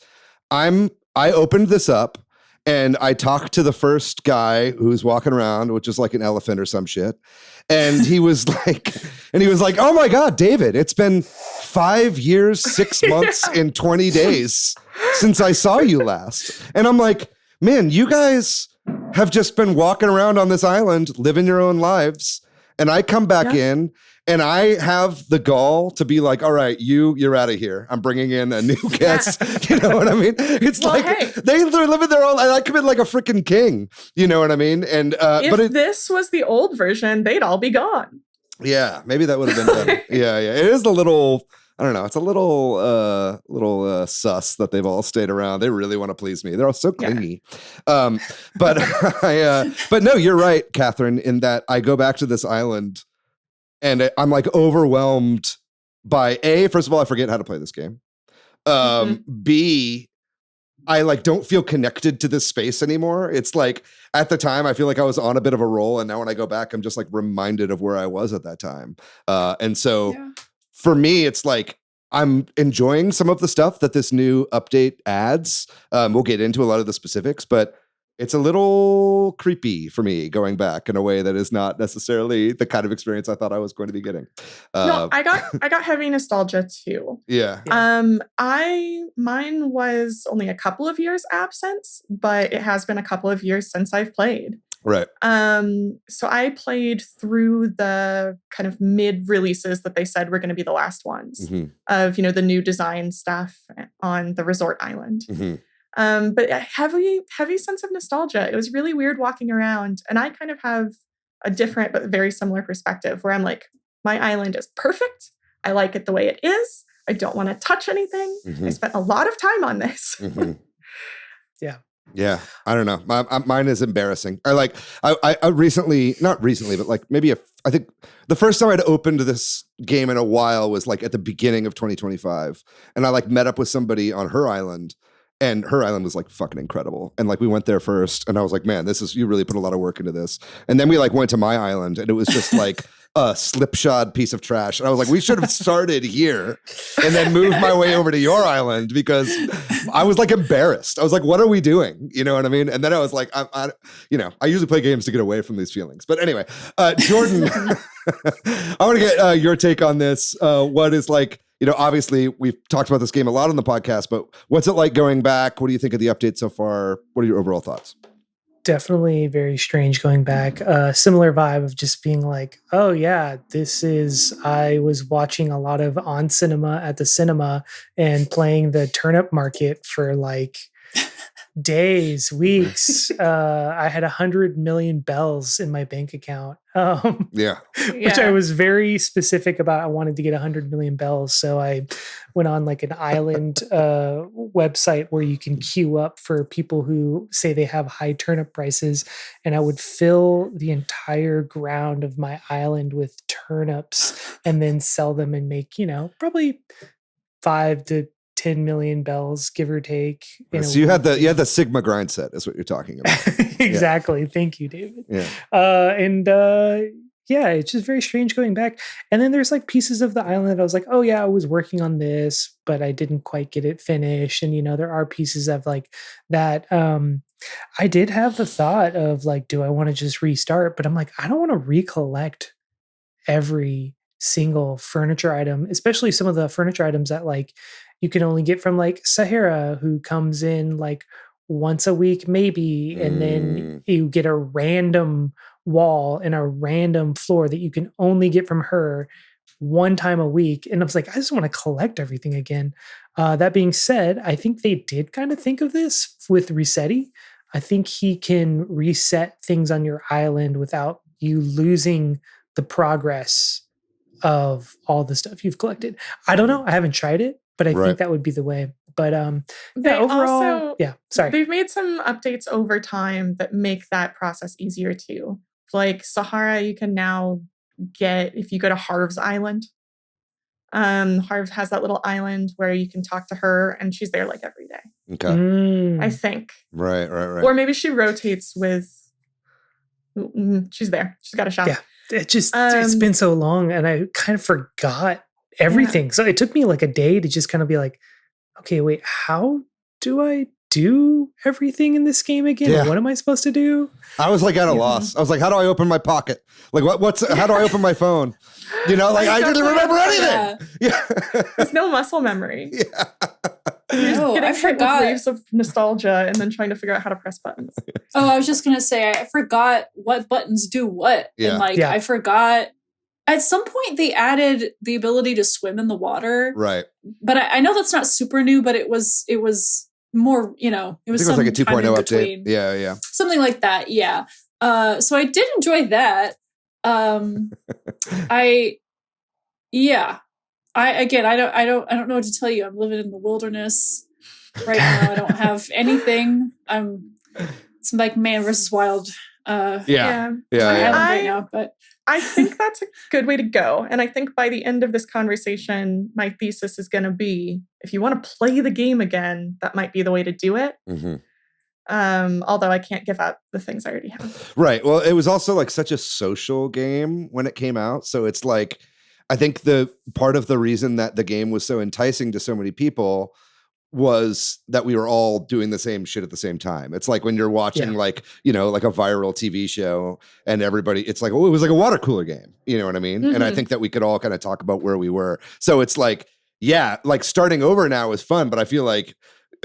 Speaker 2: I opened this up and I talked to the first guy who's walking around, which is like an elephant or some shit. And he was like, oh my God, David, it's been 5 years, 6 months, and 20 days since I saw you last. And I'm like, man, you guys have just been walking around on this island, living your own lives. And I come back in and I have the gall to be like, all right, you're out of here. I'm bringing in a new guest. You know what I mean? It's they're living their own, and I come in like a freaking king. You know what I mean? And
Speaker 3: if this was the old version, they'd all be gone.
Speaker 2: Yeah, maybe that would have been better. Yeah. It is a little, I don't know. It's a little sus that they've all stayed around. They really want to please me. They're all so clingy. But but no, you're right, Catherine, in that I go back to this island and I'm like overwhelmed by first of all, I forget how to play this game. B, I like don't feel connected to this space anymore. It's like at the time I feel like I was on a bit of a roll, and now when I go back, I'm just like reminded of where I was at that time. And so for me, it's like I'm enjoying some of the stuff that this new update adds. We'll get into a lot of the specifics, but it's a little creepy for me going back in a way that is not necessarily the kind of experience I thought I was going to be getting.
Speaker 3: No, I got heavy nostalgia too.
Speaker 2: Yeah.
Speaker 3: Mine was only a couple of years absence, but it has been a couple of years since I've played.
Speaker 2: Right.
Speaker 3: So I played through the kind of mid releases that they said were going to be the last ones of, the new design stuff on the resort island. But a heavy sense of nostalgia. It was really weird walking around, and I kind of have a different but very similar perspective where I'm like, my island is perfect. I like it the way it is. I don't want to touch anything. I spent a lot of time on this.
Speaker 2: Yeah. I don't know. Mine is embarrassing. I recently, not recently, but like maybe I think the first time I'd opened this game in a while was like at the beginning of 2025. And I like met up with somebody on her island. And her island was like fucking incredible. And like we went there first and I was like, man, you really put a lot of work into this. And then we like went to my island and it was just like a slipshod piece of trash. And I was like, we should have started here and then moved my way over to your island because I was like embarrassed. I was like, what are we doing? You know what I mean? And then I was like, I usually play games to get away from these feelings. But anyway, Jordan, I want to get your take on this. What is like, obviously we've talked about this game a lot on the podcast, but what's it like going back? What do you think of the update so far? What are your overall thoughts?
Speaker 1: Definitely very strange going back. Similar vibe of just being like, oh yeah, I was watching a lot of On Cinema at the cinema and playing the turnip market for like days, weeks. I had 100 million bells in my bank account. Which I was very specific about. I wanted to get 100 million bells. So I went on like an island website where you can queue up for people who say they have high turnip prices. And I would fill the entire ground of my island with turnips and then sell them and make, probably 5 to 10 million bells, give or take.
Speaker 2: So you had the Sigma grind set is what you're talking about.
Speaker 1: Exactly. Yeah. Thank you, David.
Speaker 2: Yeah.
Speaker 1: It's just very strange going back. And then there's like pieces of the island that I was like, oh yeah, I was working on this, but I didn't quite get it finished. And there are pieces of like that. I did have the thought of like, do I want to just restart? But I'm like, I don't want to recollect every single furniture item, especially some of the furniture items that like you can only get from like Sahara, who comes in like once a week, maybe. And then you get a random wall and a random floor that you can only get from her one time a week. And I was like, I just want to collect everything again. That being said, I think they did kind of think of this with Resetti. I think he can reset things on your island without you losing the progress of all the stuff you've collected. I don't know. I haven't tried it, but I think that would be the way. But overall, they've made some updates over time that make that process easier too. Like Sahara, you can now get, if you go to Harv's Island,
Speaker 3: Harv has that little island where you can talk to her, and she's there like every day.
Speaker 2: Okay.
Speaker 3: I think.
Speaker 2: Right.
Speaker 3: Or maybe she rotates with. She's there. She's got a shot.
Speaker 1: Yeah. It's been so long, and I kind of forgot everything. So it took me like a day to just kind of be like, okay, wait, how do I do everything in this game again?
Speaker 2: Yeah.
Speaker 1: What am I supposed to do?
Speaker 2: I was like at a loss. I was like, how do I open my pocket? Like how do I open my phone? You know, like I didn't remember anything. Yeah.
Speaker 3: There's no muscle memory.
Speaker 2: Yeah.
Speaker 3: You're just
Speaker 4: No,
Speaker 3: getting
Speaker 4: I
Speaker 3: hit with
Speaker 4: forgot.
Speaker 3: waves of nostalgia and then trying to figure out how to press buttons.
Speaker 4: Oh, I was just gonna say I forgot what buttons do what.
Speaker 2: Yeah.
Speaker 4: And like
Speaker 1: Yeah.
Speaker 4: I forgot at some point they added the ability to swim in the water.
Speaker 2: Right.
Speaker 4: But I know that's not super new, but it was more, it
Speaker 2: I
Speaker 4: was
Speaker 2: think it was
Speaker 4: some
Speaker 2: like a
Speaker 4: time
Speaker 2: 2.0
Speaker 4: in
Speaker 2: update.
Speaker 4: between.
Speaker 2: Yeah.
Speaker 4: Something like that, yeah. So I did enjoy that. I don't know what to tell you. I'm living in the wilderness right now. I don't have anything. It's like Man versus Wild.
Speaker 2: Yeah.
Speaker 4: I have
Speaker 3: I-
Speaker 4: right now, but
Speaker 3: I think that's a good way to go. And I think by the end of this conversation, my thesis is going to be, if you want to play the game again, that might be the way to do it. Although I can't give up the things I already have.
Speaker 2: Right. Well, it was also like such a social game when it came out. So it's like, I think the part of the reason that the game was so enticing to so many people was that we were all doing the same shit at the same time. It's like when you're watching like a viral TV show and everybody, it's like, oh, it was like a water cooler game. You know what I mean? And I think that we could all kind of talk about where we were. So it's like, yeah, like starting over now is fun, but I feel like,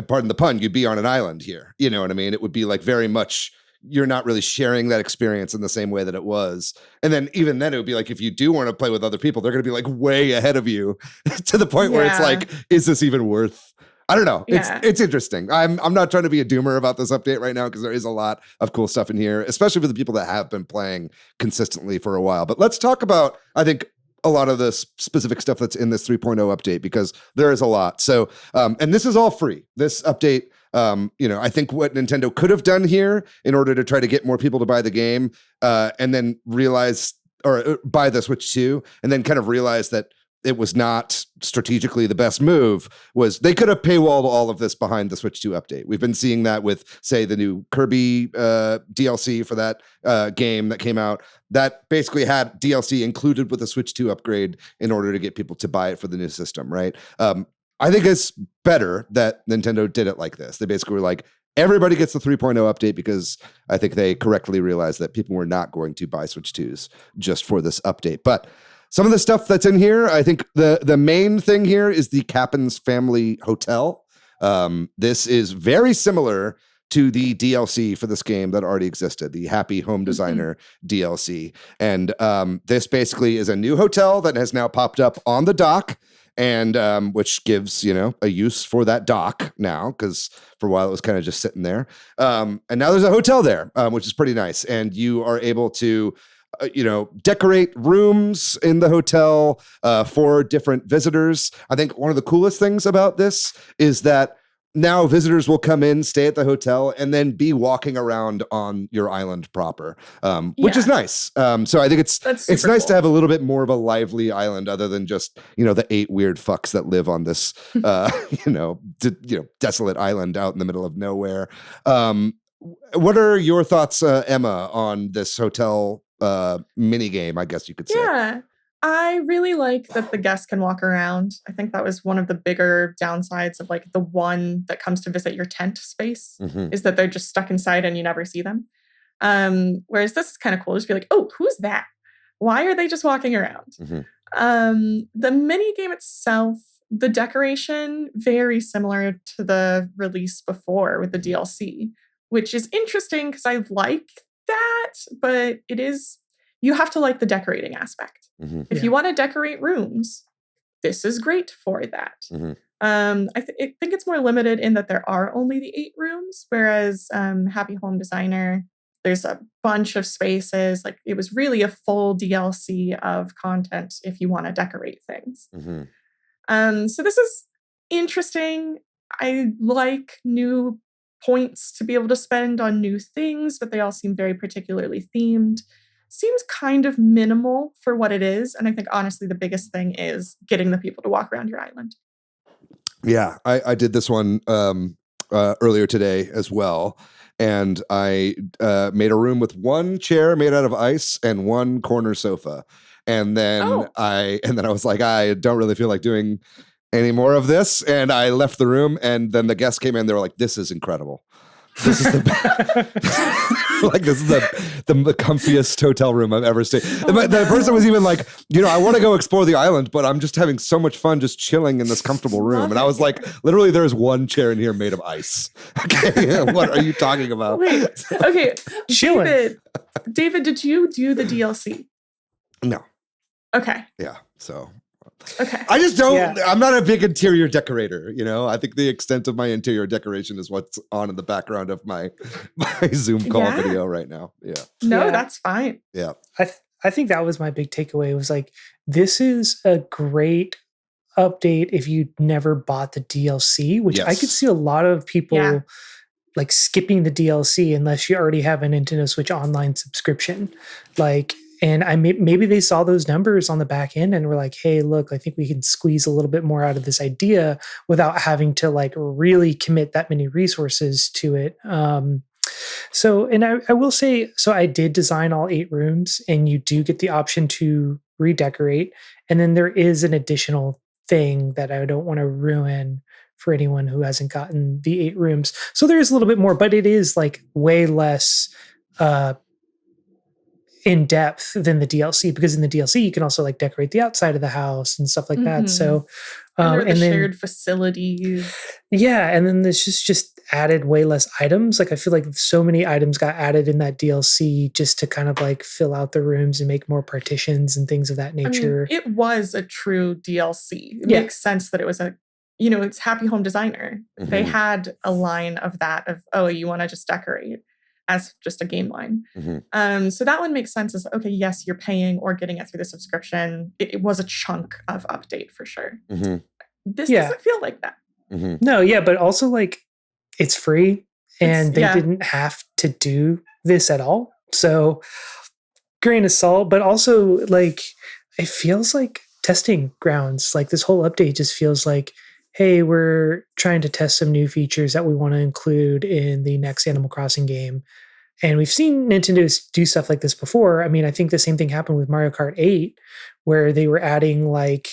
Speaker 2: pardon the pun, you'd be on an island here. You know what I mean? It would be like very much, you're not really sharing that experience in the same way that it was. And then even then it would be like, if you do want to play with other people, they're going to be like way ahead of you to the point where it's like, is this even worth, I don't know. It's interesting. I'm not trying to be a doomer about this update right now because there is a lot of cool stuff in here, especially for the people that have been playing consistently for a while. But let's talk about, I think, a lot of the specific stuff that's in this 3.0 update, because there is a lot. So, and this is all free. This update, I think what Nintendo could have done here in order to try to get more people to buy the game, and then realize, or buy the Switch 2, and then kind of realize that it was not strategically the best move, was they could have paywalled all of this behind the Switch 2 update. We've been seeing that with, say, the new Kirby DLC for that game that came out. That basically had DLC included with the Switch 2 upgrade in order to get people to buy it for the new system, right? I think it's better that Nintendo did it like this. They basically were like, everybody gets the 3.0 update, because I think they correctly realized that people were not going to buy Switch 2s just for this update. But some of the stuff that's in here, I think the main thing here is the Cappen's Family Hotel. This is very similar to the DLC for this game that already existed, the Happy Home Designer DLC. And this basically is a new hotel that has now popped up on the dock, and which gives, a use for that dock now, because for a while it was kind of just sitting there. And now there's a hotel there, which is pretty nice. And you are able to decorate rooms in the hotel for different visitors. I think one of the coolest things about this is that now visitors will come in, stay at the hotel, and then be walking around on your island proper, which is nice. So I think it's nice to have a little bit more of a lively island, other than just, the 8 weird fucks that live on this, desolate island out in the middle of nowhere. What are your thoughts, Emma, on this hotel mini game, I guess you could say?
Speaker 3: Yeah, I really like that the guests can walk around. I think that was one of the bigger downsides of like the one that comes to visit your tent space, is that they're just stuck inside and you never see them. Whereas this is kind of cool. Just be like, oh, who's that? Why are they just walking around? The mini game itself, the decoration, very similar to the release before with the DLC, which is interesting because I like that, but you have to like the decorating aspect. If you want to decorate rooms, this is great for that. I think it's more limited in that there are only the 8 rooms, whereas Happy Home Designer, there's a bunch of spaces. Like, it was really a full DLC of content if you want to decorate things. So this is interesting. I like new points to be able to spend on new things, but they all seem very particularly themed. seems kind of minimal for what it is. And I think honestly, the biggest thing is getting the people to walk around your island.
Speaker 2: Yeah, I did this one earlier today as well. And I made a room with one chair made out of ice and one corner sofa. And then I was like, I don't really feel like doing any more of this. And I left the room. And then the guests came in. They were like, this is incredible. This is the like this is the comfiest hotel room I've ever stayed. The person was even like, I want to go explore the island, but I'm just having so much fun just chilling in this comfortable room. And I was like, literally, there's one chair in here made of ice. Okay, what are you talking about?
Speaker 3: Wait, okay,
Speaker 1: Chilling.
Speaker 3: David, did you do the DLC?
Speaker 2: No.
Speaker 3: Okay.
Speaker 2: Yeah. So.
Speaker 3: Okay.
Speaker 2: I just don't.
Speaker 1: Yeah.
Speaker 2: I'm not a big interior decorator. I think the extent of my interior decoration is what's on in the background of my Zoom call video right now. Yeah.
Speaker 3: No,
Speaker 1: Yeah.
Speaker 3: that's fine.
Speaker 2: Yeah.
Speaker 1: I think that was my big takeaway. Was like, this is a great update if you never bought the DLC, which I could
Speaker 2: Yes.
Speaker 1: see a lot of people
Speaker 3: Yeah.
Speaker 1: like skipping the DLC unless you already have a Nintendo Switch Online subscription. And maybe they saw those numbers on the back end and were like, hey, look, I think we can squeeze a little bit more out of this idea without having to like really commit that many resources to it. I will say, so I did design all 8 rooms, and you do get the option to redecorate. And then there is an additional thing that I don't want to ruin for anyone who hasn't gotten the 8 rooms. So there is a little bit more, but it is like way less in depth than the DLC, because in the DLC you can also like decorate the outside of the house and stuff like that. So
Speaker 3: And
Speaker 1: then
Speaker 3: shared facilities.
Speaker 1: yeah, and then there's just added way less items. Like I feel like so many items got added in that DLC just to kind of like fill out the rooms and make more partitions and things of that nature.
Speaker 3: I mean, it was a true DLC. It
Speaker 1: Yeah.
Speaker 3: makes sense that it was it's Happy Home Designer. They
Speaker 2: Mhm.
Speaker 3: had a line of that you want to just decorate as just a game line.
Speaker 2: Mhm.
Speaker 3: So that one makes sense as, okay, yes, you're paying or getting it through the subscription. It was a chunk of update for sure.
Speaker 2: Mhm.
Speaker 3: This
Speaker 1: Yeah.
Speaker 3: doesn't feel like that.
Speaker 2: Mhm.
Speaker 1: No, yeah, but also like it's free and they
Speaker 3: yeah.
Speaker 1: didn't have to do this at all. So grain of salt, but also like it feels like testing grounds. Like this whole update just feels like, hey, we're trying to test some new features that we want to include in the next Animal Crossing game. And we've seen Nintendo do stuff like this before. I mean, I think the same thing happened with Mario Kart 8, where they were adding like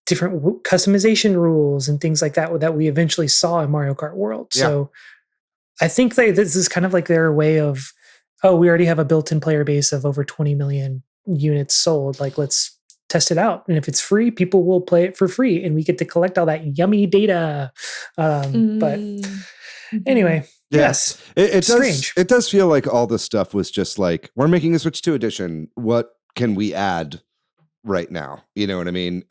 Speaker 1: different customization rules and things like that we eventually saw in Mario Kart World.
Speaker 2: Yeah.
Speaker 1: So I think this is kind of like their way of, we already have a built-in player base of over 20 million units sold. Like, let's test it out. And if it's free, people will play it for free and we get to collect all that yummy data. But anyway, yes,
Speaker 2: It
Speaker 1: strange.
Speaker 2: does feel like all this stuff was just like, we're making a Switch 2 edition. What can we add right now? You know what I mean?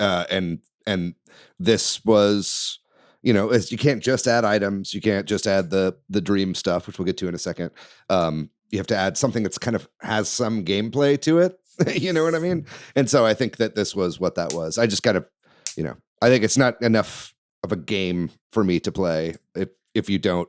Speaker 2: And this was, you can't just add items. You can't just add the dream stuff, which we'll get to in a second. You have to add something that's kind of has some gameplay to it. You know what I mean? And so I think that this was what that was. I just kind of, I think it's not enough of a game for me to play if you don't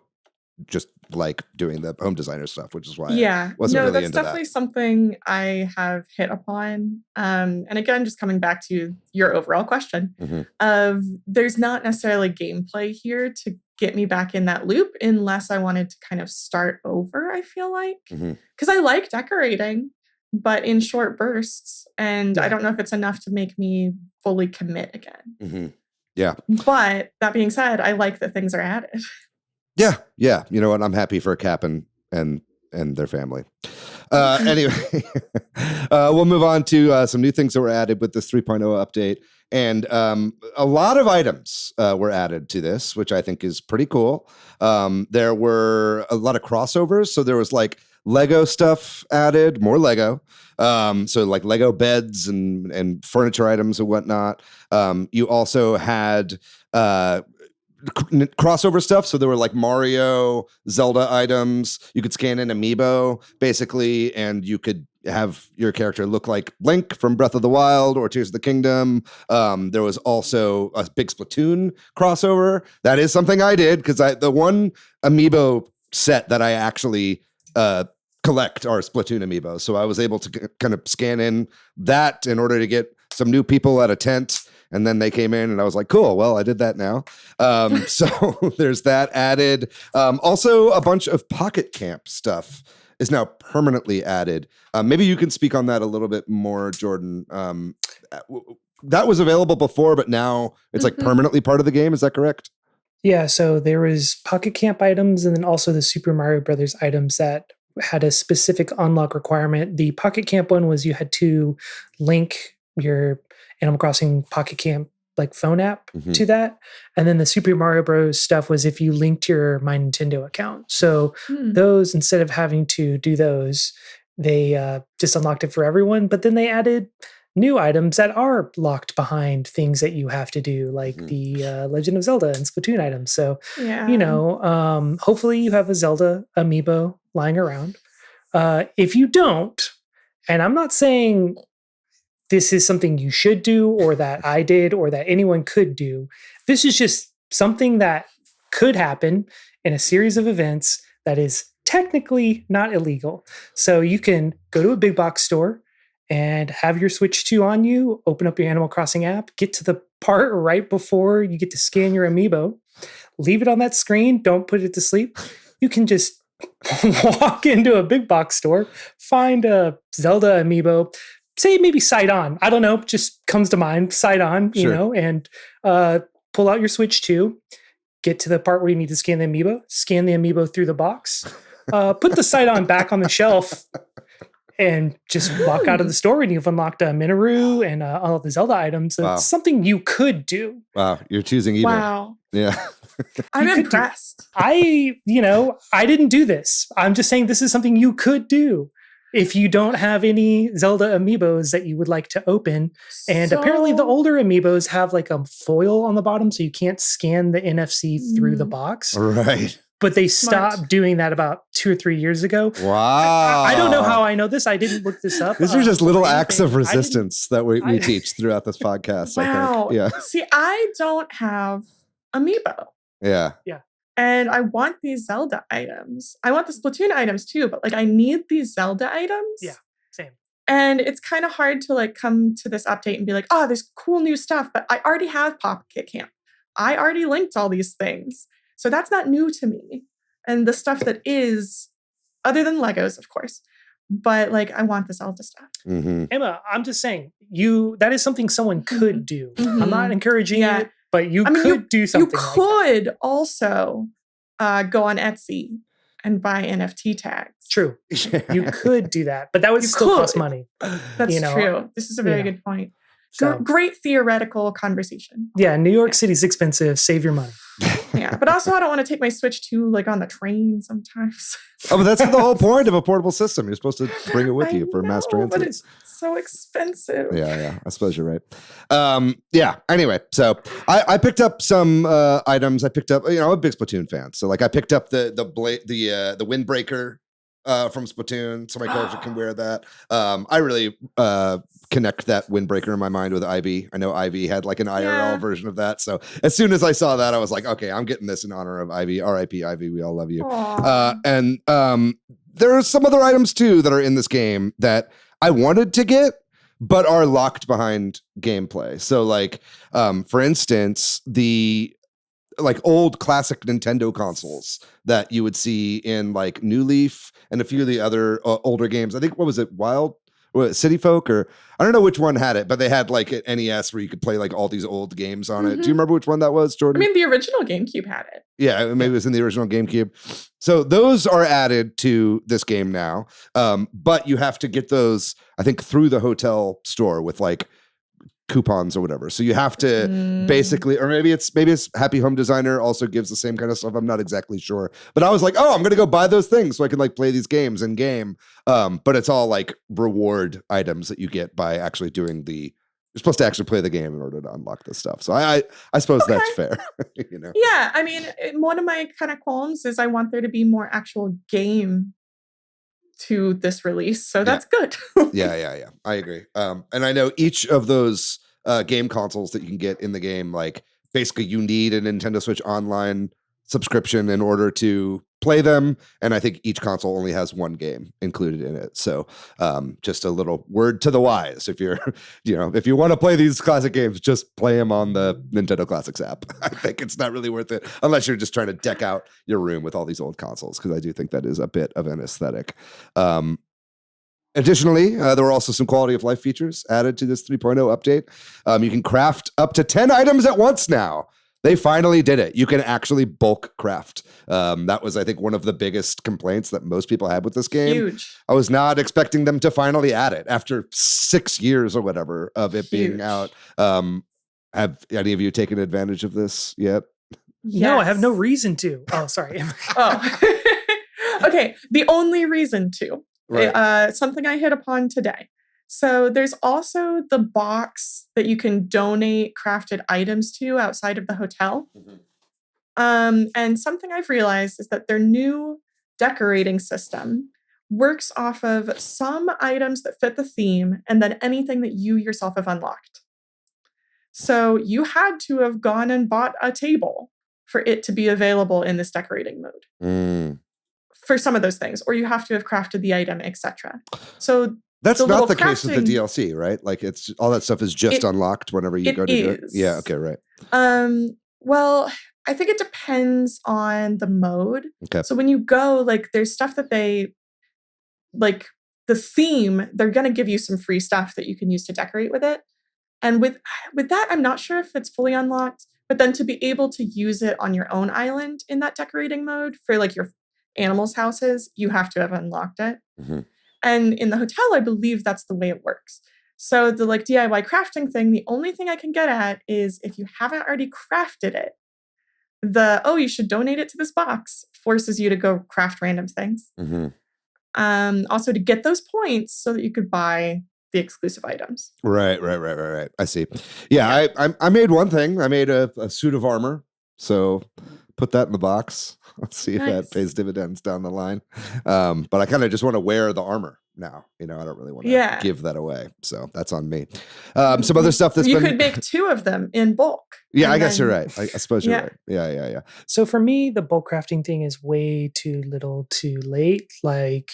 Speaker 2: just like doing the home designer stuff, which is why I wasn't really
Speaker 3: that's
Speaker 2: into
Speaker 3: definitely
Speaker 2: that.
Speaker 3: something I have hit upon. And again, just coming back to your overall question
Speaker 2: Mhm.
Speaker 3: of there's not necessarily gameplay here to get me back in that loop unless I wanted to kind of start over, I feel like.
Speaker 2: Mhm.
Speaker 3: Because I like decorating, but in short bursts. And I
Speaker 1: Yeah.
Speaker 3: don't know if it's enough to make me fully commit again.
Speaker 2: Mhm. Yeah.
Speaker 3: But that being said, I like that things are added.
Speaker 2: Yeah. Yeah. You know what? I'm happy for Cap and their family. Anyway, we'll move on to some new things that were added with this 3.0 update. And a lot of items were added to this, which I think is pretty cool. There were a lot of crossovers. So there was like Lego stuff added, more Lego. So like Lego beds and furniture items and whatnot. You also had crossover stuff. So there were like Mario, Zelda items. You could scan in Amiibo basically, and you could have your character look like Link from Breath of the Wild or Tears of the Kingdom. There was also a big Splatoon crossover. That is something I did because the one Amiibo set that I actually collect our Splatoon amiibo. So I was able to kind of scan in that in order to get some new people at a tent. And then they came in and I was like, cool, well, I did that now. So there's that added. Also, a bunch of Pocket Camp stuff is now permanently added. Maybe you can speak on that a little bit more, Jordan. That was available before, but now it's like permanently part of the game. Is that correct?
Speaker 1: Yeah, so there was Pocket Camp items and then also the Super Mario Brothers items that had a specific unlock requirement. The Pocket Camp one was you had to link your Animal Crossing Pocket Camp like phone app to that. And then the Super Mario Bros. Stuff was if you linked your My Nintendo account. So those, instead of having to do those, they just unlocked it for everyone. But then they added new items that are locked behind things that you have to do, like the Legend of Zelda and Splatoon items. So, hopefully you have a Zelda amiibo lying around. If you don't, and I'm not saying this is something you should do or that I did or that anyone could do, this is just something that could happen in a series of events that is technically not illegal. So you can go to a big box store and have your Switch 2 on you, open up your Animal Crossing app, get to the part right before you get to scan your amiibo, leave it on that screen, don't put it to sleep. You can just walk into a big box store, find a Zelda amiibo, say maybe Sidon, I don't know, just comes to mind, Sidon, and pull out your Switch 2, get to the part where you need to scan the amiibo through the box, put the Sidon back on the shelf, and just walk out of the store, and you've unlocked a Minoru and all of the Zelda items. So it's something you could do.
Speaker 2: Wow, you're choosing evil.
Speaker 3: Wow.
Speaker 2: Yeah.
Speaker 3: I'm impressed.
Speaker 1: I didn't do this. I'm just saying this is something you could do if you don't have any Zelda amiibos that you would like to open. And apparently the older amiibos have like a foil on the bottom, so you can't scan the NFC through the box.
Speaker 2: Right.
Speaker 1: But they stopped doing that about 2 or 3 years ago.
Speaker 2: Wow.
Speaker 1: I don't know how I know this. I didn't look this up.
Speaker 2: These are just little acts of resistance that we teach throughout this podcast.
Speaker 3: Wow.
Speaker 2: I think. Yeah.
Speaker 3: See, I don't have amiibo.
Speaker 2: Yeah.
Speaker 3: And I want these Zelda items. I want the Splatoon items too, but like I need these Zelda items.
Speaker 1: Yeah, same.
Speaker 3: And it's kind of hard to like come to this update and be like, oh, there's cool new stuff, but I already have Pocket Camp. I already linked all these things. So that's not new to me. And the stuff that is, other than Legos, of course, but like I want the Zelda stuff.
Speaker 1: Emma, I'm just saying, that is something someone could do. I'm not encouraging it, but you could do something.
Speaker 3: You could also go on Etsy and buy NFT tags.
Speaker 1: True. You could do that, but that would still cost money.
Speaker 3: That's true. This is a very good point. So, great theoretical conversation.
Speaker 1: Yeah, New York City's expensive. Save your money.
Speaker 3: Yeah, but also I don't want to take my Switch 2 like on the train sometimes.
Speaker 2: Oh, but that's the whole point of a portable system. You're supposed to bring it with you for mass transit.
Speaker 3: But it's so expensive.
Speaker 2: Yeah. I suppose you're right. Anyway, so I picked up some items. I picked up, I'm a big Splatoon fan. So like I picked up the windbreaker from Splatoon, so my character can wear that. I really connect that windbreaker in my mind with Ivy. I know Ivy had like an IRL version of that. So as soon as I saw that, I was like, okay, I'm getting this in honor of Ivy. R.I.P. Ivy. We all love you. And there are some other items too that are in this game that I wanted to get, but are locked behind gameplay. So like, for instance, the like old classic Nintendo consoles that you would see in like New Leaf and a few of the other older games. I think, what was it? City Folk, or I don't know which one had it, but they had like an NES where you could play like all these old games on it. Do you remember which one that was, Jordan?
Speaker 3: I mean, the original GameCube had it.
Speaker 2: Yeah, maybe it was in the original GameCube. So those are added to this game now. But you have to get those, I think, through the hotel store with like coupons or whatever. So you have to basically, or maybe it's Happy Home Designer also gives the same kind of stuff. I'm not exactly sure, but I was like, oh, I'm going to go buy those things so I can like play these games in game. But it's all like reward items that you get by actually doing you're supposed to actually play the game in order to unlock this stuff. So I suppose that's fair.
Speaker 3: Yeah. I mean, one of my kind of qualms is I want there to be more actual game to this release. So that's good.
Speaker 2: Yeah. I agree. And I know each of those game consoles that you can get in the game, like basically you need a Nintendo Switch Online subscription in order to play them, and I think each console only has one game included in it. So just a little word to the wise: if you're, if you want to play these classic games, just play them on the Nintendo Classics app. I think it's not really worth it unless you're just trying to deck out your room with all these old consoles, because I do think that is a bit of an aesthetic. Additionally, there were also some quality of life features added to this 3.0 update. You can craft up to 10 items at once now. They finally did it. You can actually bulk craft. That was, I think, one of the biggest complaints that most people had with this game.
Speaker 3: Huge.
Speaker 2: I was not expecting them to finally add it after 6 years or whatever of it being out. Have any of you taken advantage of this yet?
Speaker 1: No, I have no
Speaker 3: Yes.
Speaker 1: reason to. Oh, sorry.
Speaker 3: Oh. Okay. The only reason to.
Speaker 2: Right.
Speaker 3: Something I hit upon today. So there's also the box that you can donate crafted items to outside of the hotel. And something I've realized is that their new decorating system works off of some items that fit the theme and then anything that you yourself have unlocked. So you had to have gone and bought a table for it to be available in this decorating mode. For some of those things, or you have to have crafted the item, etc. So
Speaker 2: That's
Speaker 3: the
Speaker 2: not
Speaker 3: little
Speaker 2: the case with the
Speaker 3: crafting-
Speaker 2: DLC, right? Like it's all that stuff is just unlocked whenever you
Speaker 3: it
Speaker 2: go to do it.
Speaker 3: is.
Speaker 2: Yeah, okay, right.
Speaker 3: Well, I think it depends on the mode.
Speaker 2: Okay.
Speaker 3: So when you go, like, there's stuff that they like the theme, they're gonna give you some free stuff that you can use to decorate with it. And with that, I'm not sure if it's fully unlocked, but then to be able to use it on your own island in that decorating mode for like your animals' houses, you have to have unlocked it.
Speaker 2: Mhm.
Speaker 3: And in the hotel, I believe that's the way it works. So the like DIY crafting thing, the only thing I can get at is if you haven't already crafted it, you should donate it to this box forces you to go craft random things. Also to get those points so that you could buy the exclusive items.
Speaker 2: Right. I see. Yeah, I made one thing. I made a suit of armor. So put that in the box. Let's see if
Speaker 3: Nice.
Speaker 2: that pays dividends down the line. But I kind of just want to wear the armor now. I don't really want to
Speaker 3: Yeah.
Speaker 2: give that away. So that's on me. Some other stuff that's
Speaker 3: you
Speaker 2: been.
Speaker 3: could make 2 of them in bulk.
Speaker 2: Yeah, I
Speaker 3: and
Speaker 2: guess you're
Speaker 3: then-
Speaker 2: right. I suppose you're
Speaker 3: Yeah.
Speaker 2: right. Yeah.
Speaker 1: So for me, the bulk crafting thing is way too little too late. Like,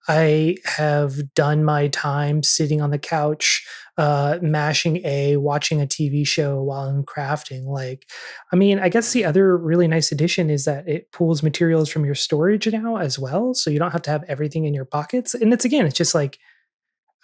Speaker 1: I have done my time sitting on the couch, mashing A, watching a TV show while I'm crafting. Like, I mean, I guess the other really nice addition is that it pulls materials from your storage now as well. So you don't have to have everything in your pockets. And it's just like,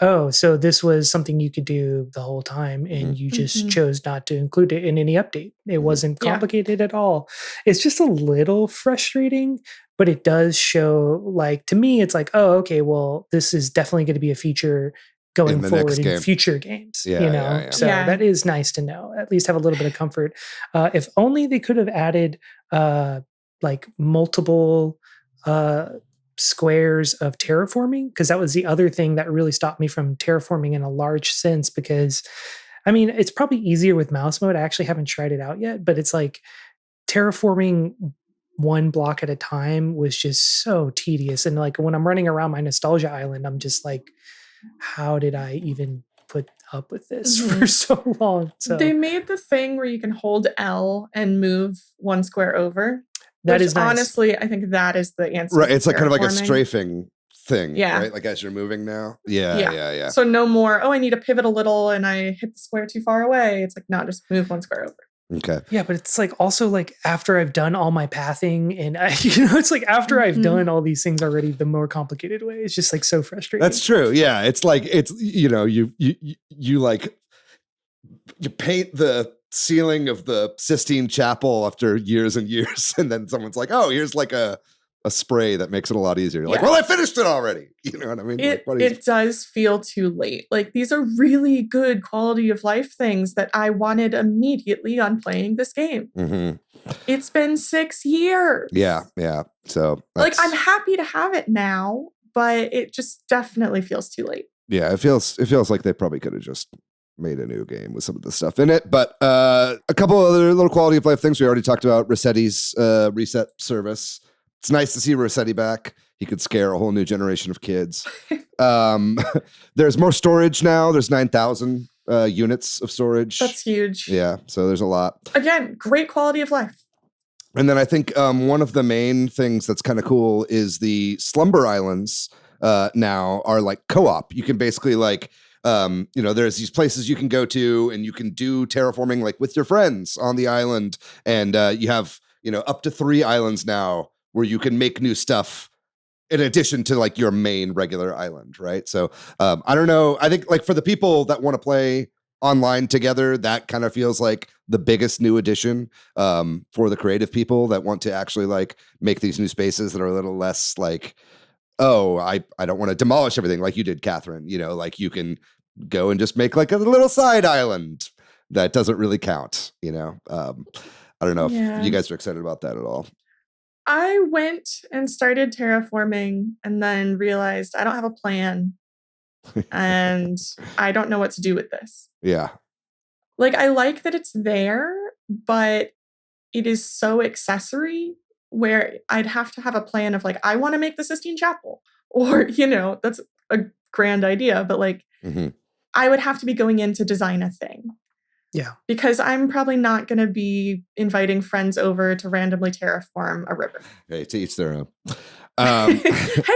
Speaker 1: oh, so this was something you could do the whole time and you just
Speaker 3: Mhm.
Speaker 1: chose not to include it in any update. It wasn't
Speaker 3: Yeah.
Speaker 1: complicated at all. It's just a little frustrating, but it does show, like, to me, it's like, oh, okay, well, this is definitely going to be a feature going
Speaker 2: In the
Speaker 1: forward
Speaker 2: next
Speaker 1: in
Speaker 2: game.
Speaker 1: future games.
Speaker 2: Yeah, yeah.
Speaker 1: So
Speaker 3: Yeah.
Speaker 1: that is nice to know. At least have a little bit of comfort. If only they could have added like multiple squares of terraforming, because that was the other thing that really stopped me from terraforming in a large sense. Because I mean, it's probably easier with mouse mode. I actually haven't tried it out yet, but it's like terraforming one block at a time was just so tedious. And like when I'm running around my nostalgia island, I'm just like, how did I even put up with this for so long? So
Speaker 3: They made the thing where you can hold L and move 1 square over.
Speaker 1: that
Speaker 3: which
Speaker 1: is nice.
Speaker 3: Honestly, I think that is the answer.
Speaker 2: Right.
Speaker 3: to
Speaker 2: It's like kind of like a
Speaker 3: terraforming.
Speaker 2: strafing thing.
Speaker 3: Yeah.
Speaker 2: Right. Like as you're moving now. Yeah.
Speaker 3: So no more, I need to pivot a little and I hit the square too far away. It's like, no, just move 1 square over.
Speaker 2: Okay.
Speaker 1: Yeah, but it's like also like after I've done all my pathing and it's like after I've
Speaker 3: Mhm.
Speaker 1: done all these things already, the more complicated way. It's just like so frustrating.
Speaker 2: That's true. Yeah. It's like, you like, you paint the ceiling of the Sistine Chapel after years and years. And then someone's like, oh, here's like a spray that makes it a lot easier. You're like,
Speaker 3: Yeah.
Speaker 2: well, I finished it already. You know what I mean?
Speaker 3: It
Speaker 2: What is-
Speaker 3: does feel too late. Like these are really good quality of life things that I wanted immediately on playing this game.
Speaker 2: Mhm.
Speaker 3: It's been 6 years.
Speaker 2: Yeah. So
Speaker 3: Like I'm
Speaker 2: that's-
Speaker 3: happy to have it now, but it just definitely feels too late.
Speaker 2: Yeah, it feels like they probably could have just made a new game with some of the stuff in it. But a couple other little quality of life things. We already talked about Rossetti's reset service. It's nice to see Rossetti back. He could scare a whole new generation of kids. There's more storage now. There's 9,000 units of storage.
Speaker 3: That's huge.
Speaker 2: Yeah, so there's a lot.
Speaker 3: Again, great quality of life.
Speaker 2: And then I think one of the main things that's kind of cool is the Slumber Islands now are like co-op. You can basically like, there's these places you can go to and you can do terraforming like with your friends on the island. And you have, up to 3 islands now where you can make new stuff in addition to like your main regular island, right? So I don't know. I think like for the people that want to play online together, that kind of feels like the biggest new addition for the creative people that want to actually like make these new spaces that are a little less like, oh, I don't want to demolish everything like you did, Catherine. Like you can go and just make like a little side island that doesn't really count. I don't know if you guys are excited about that at all.
Speaker 3: I went and started terraforming and then realized I don't have a plan and I don't know what to do with this.
Speaker 2: Yeah.
Speaker 3: Like, I like that it's there, but it is so accessory where I'd have to have a plan of like, I want to make the Sistine Chapel, or, that's a grand idea, but like, I would have to be going in to design a thing.
Speaker 1: Yeah.
Speaker 3: Because I'm probably not going to be inviting friends over to randomly terraform a river.
Speaker 2: Hey, to each their own.
Speaker 3: Hey,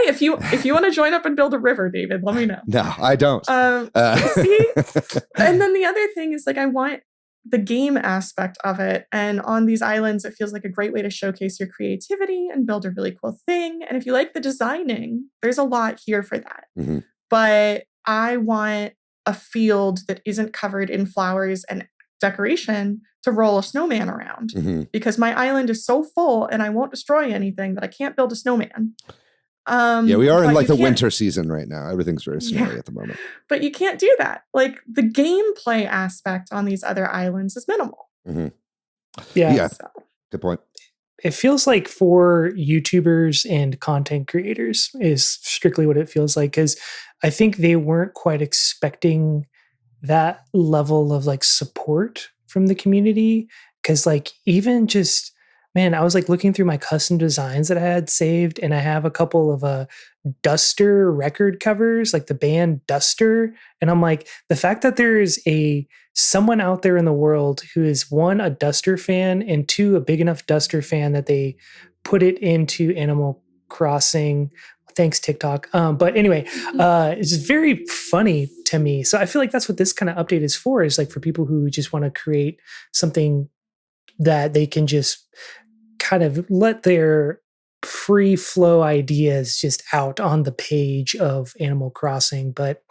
Speaker 3: if you want to join up and build a river, David, let me know.
Speaker 2: No, I don't.
Speaker 3: See? And then the other thing is like, I want the game aspect of it. And on these islands, it feels like a great way to showcase your creativity and build a really cool thing. And if you like the designing, there's a lot here for that. But I want a field that isn't covered in flowers and decoration to roll a snowman around, because my island is so full and I won't destroy anything that I can't build a snowman.
Speaker 2: We are in like the winter season right now. Everything's very snowy at the moment.
Speaker 3: But you can't do that. Like the gameplay aspect on these other islands is minimal.
Speaker 1: Yeah.
Speaker 3: So.
Speaker 2: Good point.
Speaker 1: It feels like for YouTubers and content creators is strictly what it feels like, because I think they weren't quite expecting that level of like support from the community. Because like even just, man, I was like looking through my custom designs that I had saved, and I have a couple of Duster record covers, like the band Duster. And I'm like, the fact that there is someone out there in the world who is 1, a Duster fan, and 2, a big enough Duster fan that they put it into Animal Crossing. Thanks, TikTok. But anyway, it's just very funny to me. So I feel like that's what this kind of update is for, is like for people who just want to create something that they can just kind of let their free flow ideas just out on the page of Animal Crossing. But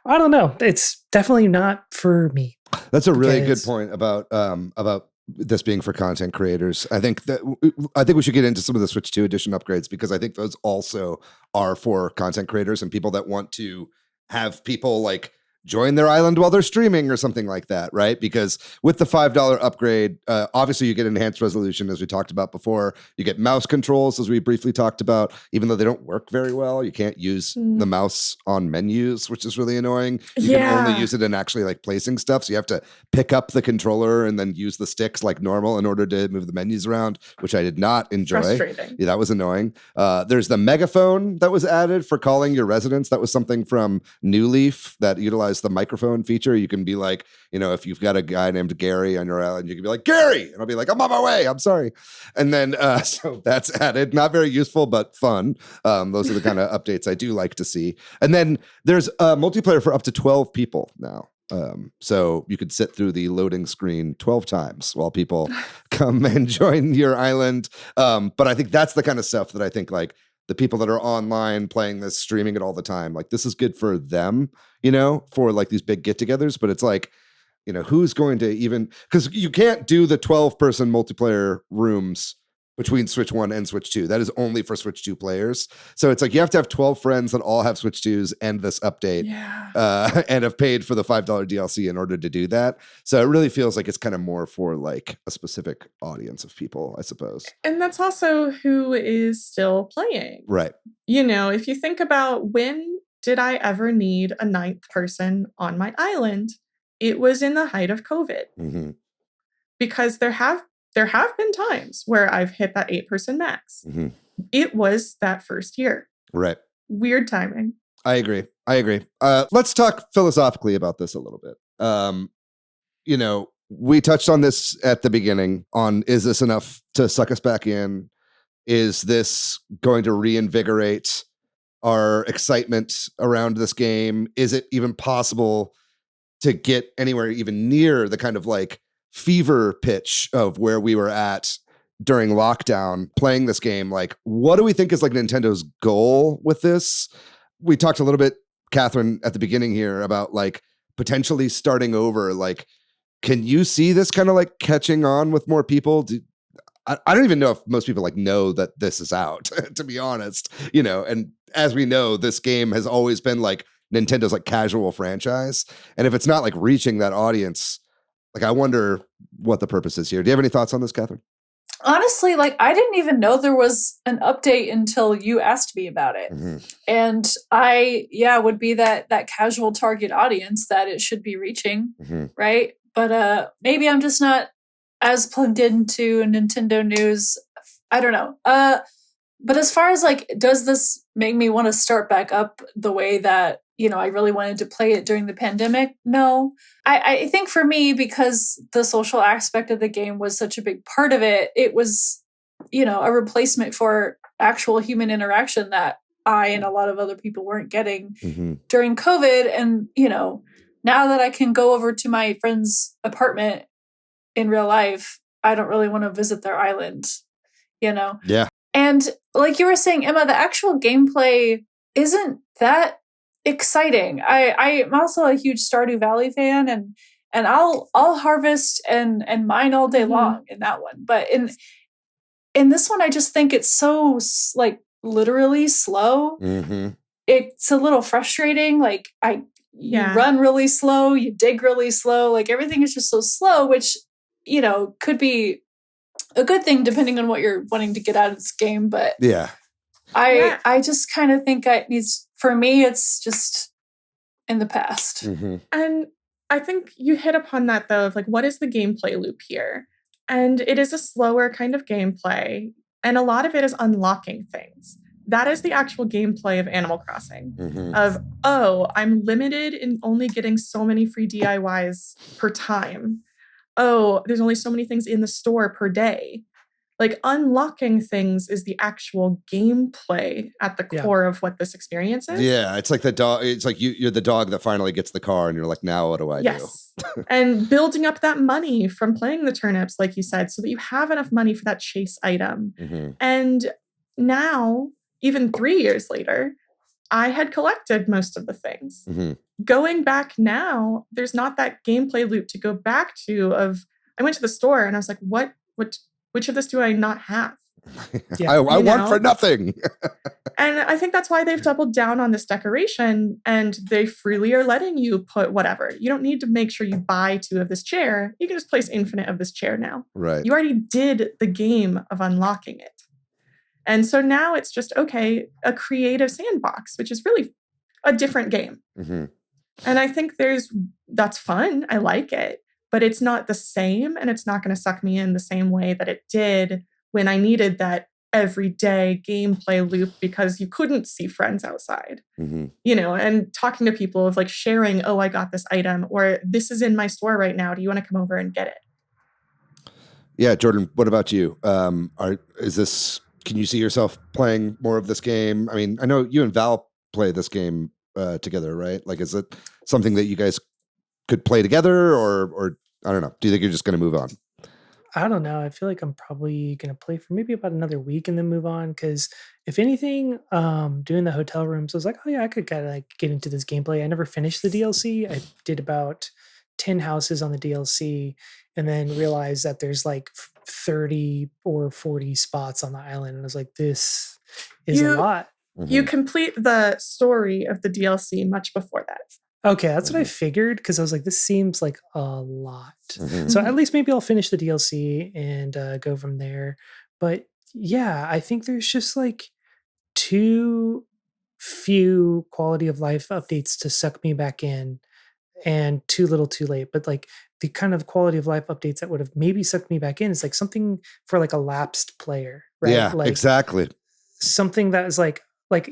Speaker 1: I don't know. It's definitely not for me.
Speaker 2: That's a really good point about this being for content creators. I think we should get into some of the Switch 2 edition upgrades, because I think those also are for content creators and people that want to have people like join their island while they're streaming or something like that, right? Because with the $5 upgrade, obviously you get enhanced resolution, as we talked about before. You get mouse controls, as we briefly talked about, even though they don't work very well. You can't use the mouse on menus, which is really annoying. You can only use it in actually like placing stuff. So you have to pick up the controller and then use the sticks like normal in order to move the menus around, which I did not enjoy.
Speaker 3: Frustrating.
Speaker 2: Yeah, that was annoying. There's the megaphone that was added for calling your residents. That was something from New Leaf that utilized the microphone feature. You can be like, if you've got a guy named Gary on your island, you can be like, Gary, and I'll be like, I'm on my way, I'm sorry. And then so that's added. Not very useful, but fun. Those are the kind of updates I do like to see. And then there's multiplayer for up to 12 people now. So you could sit through the loading screen 12 times while people come and join your island. But I think that's the kind of stuff that I think like the people that are online playing this, streaming it all the time, like this is good for them, for like these big get-togethers. But it's like, who's going to even, because you can't do the 12-person multiplayer rooms between Switch 1 and Switch 2. That is only for Switch 2 players. So it's like you have to have 12 friends that all have Switch 2s and this update and have paid for the $5 DLC in order to do that. So it really feels like it's kind of more for like a specific audience of people, I suppose.
Speaker 3: And that's also who is still playing.
Speaker 2: Right.
Speaker 3: If you think about when did I ever need a 9th person on my island, it was in the height of COVID. Because there have been times where I've hit that 8-person max. It was that first year.
Speaker 2: Right.
Speaker 3: Weird timing.
Speaker 2: I agree. Let's talk philosophically about this a little bit. we touched on this at the beginning on, is this enough to suck us back in? Is this going to reinvigorate our excitement around this game? Is it even possible to get anywhere even near the kind of like fever pitch of where we were at during lockdown playing this game? Like, what do we think is like Nintendo's goal with this? We talked a little bit, Catherine, at the beginning here about like potentially starting over. Like, can you see this kind of like catching on with more people? I don't even know if most people like know that this is out, to be honest, you know, and as we know, this game has always been like Nintendo's like casual franchise. And if it's not like reaching that audience, like, I wonder what the purpose is here. Do you have any thoughts on this, Catherine?
Speaker 4: Honestly, like, I didn't even know there was an update until you asked me about it.
Speaker 2: Mm-hmm.
Speaker 4: And I, would be that casual target audience that it should be reaching,
Speaker 2: Mm-hmm.
Speaker 4: right? But maybe I'm just not as plugged into Nintendo news. I don't know. But as far as like, does this make me want to start back up the way that, you know, I really wanted to play it during the pandemic? No. I think for me, because the social aspect of the game was such a big part of it, it was, you know, a replacement for actual human interaction that I and a lot of other people weren't getting
Speaker 2: Mm-hmm.
Speaker 4: during COVID. And, you know, now that I can go over to my friend's apartment in real life, I don't really want to visit their island, you know?
Speaker 2: Yeah.
Speaker 4: And like you were saying, Emma, the actual gameplay isn't that exciting. I'm also a huge Stardew Valley fan, and I'll harvest and mine all day long in that one. But in this one, I just think it's so like literally slow.
Speaker 2: Mm-hmm.
Speaker 4: It's a little frustrating. Like you run really slow, you dig really slow. Like everything is just so slow, which, you know, could be a good thing depending on what you're wanting to get out of this game. But I just kind of think for me, it's just in the past.
Speaker 2: Mm-hmm.
Speaker 3: And I think you hit upon that though, of like, what is the gameplay loop here? And it is a slower kind of gameplay. And a lot of it is unlocking things. That is the actual gameplay of Animal Crossing.
Speaker 2: Mm-hmm.
Speaker 3: Of, oh, I'm limited in only getting so many free DIYs per time. Oh, there's only so many things in the store per day. Like, unlocking things is the actual gameplay at the core of what this experience is.
Speaker 2: Yeah, it's like the dog. It's like you're the dog that finally gets the car, and you're like, now what do I do?
Speaker 3: And building up that money from playing the turnips, like you said, so that you have enough money for that chase item.
Speaker 2: Mm-hmm.
Speaker 3: And now, even 3 years later, I had collected most of the things.
Speaker 2: Mm-hmm.
Speaker 3: Going back now, there's not that gameplay loop to go back to of, I went to the store and I was like, which of this do I not have?
Speaker 2: I want for nothing.
Speaker 3: And I think that's why they've doubled down on this decoration, and they freely are letting you put whatever. You don't need to make sure you buy 2 of this chair. You can just place infinite of this chair now.
Speaker 2: Right.
Speaker 3: You already did the game of unlocking it. And so now it's just, okay, a creative sandbox, which is really a different game.
Speaker 2: Mm-hmm.
Speaker 3: And I think that's fun. I like it, but it's not the same, and it's not going to suck me in the same way that it did when I needed that everyday gameplay loop because you couldn't see friends outside,
Speaker 2: mm-hmm.
Speaker 3: you know, and talking to people of like sharing, oh, I got this item, or this is in my store right now. Do you want to come over and get it?
Speaker 2: Yeah. Jordan, what about you? Can you see yourself playing more of this game? I mean, I know you and Val play this game together, right? Like, is it something that you guys could play together, or I don't know. Do you think you're just going to move on?
Speaker 1: I don't know. I feel like I'm probably going to play for maybe about another week and then move on. Because if anything, doing the hotel rooms, I was like, oh yeah, I could kind of like get into this gameplay. I never finished the DLC. I did about 10 houses on the DLC and then realized that there's like 30 or 40 spots on the island. And I was like, this is a lot.
Speaker 2: Mm-hmm.
Speaker 3: You complete the story of the DLC much before that.
Speaker 1: Okay, that's what I figured, because I was like, this seems like a lot.
Speaker 2: Mm-hmm.
Speaker 1: So at least maybe I'll finish the DLC and go from there. But yeah, I think there's just like too few quality of life updates to suck me back in, and too little too late. But like the kind of quality of life updates that would have maybe sucked me back in is like something for like a lapsed player, right?
Speaker 2: Yeah,
Speaker 1: like
Speaker 2: exactly.
Speaker 1: Something that is like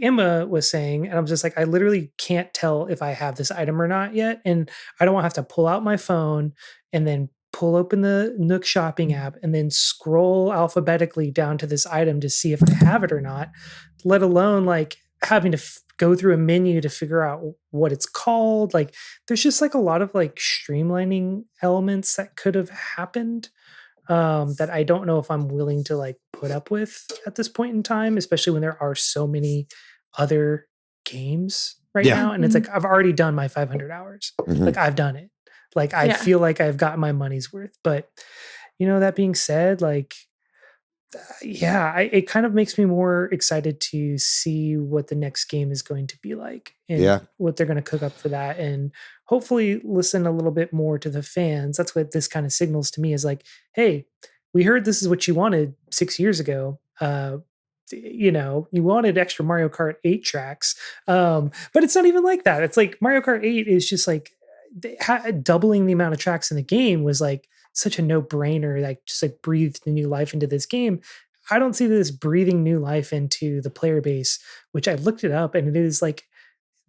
Speaker 1: Emma was saying, and I'm just like, I literally can't tell if I have this item or not yet. And I don't want to have to pull out my phone and then pull open the Nook shopping app and then scroll alphabetically down to this item to see if I have it or not, let alone like having to go through a menu to figure out what it's called. Like there's just like a lot of like streamlining elements that could have happened that I don't know if I'm willing to like put up with at this point in time, especially when there are so many other games right
Speaker 2: Yeah.
Speaker 1: now. And it's like, I've already done my 500 hours.
Speaker 2: Mhm.
Speaker 1: Like I've done it. Like I
Speaker 3: Yeah.
Speaker 1: feel like I've got my money's worth. But that being said, like, yeah, it kind of makes me more excited to see what the next game is going to be like and
Speaker 2: Yeah.
Speaker 1: what they're going to cook up for that, and hopefully listen a little bit more to the fans. That's what this kind of signals to me is like, hey, we heard this is what you wanted 6 years ago. You wanted extra Mario Kart 8 tracks, but it's not even like that. It's like Mario Kart 8 is just like doubling the amount of tracks in the game was like such a no-brainer, like just like breathed new life into this game. I don't see this breathing new life into the player base, which I looked it up, and it is like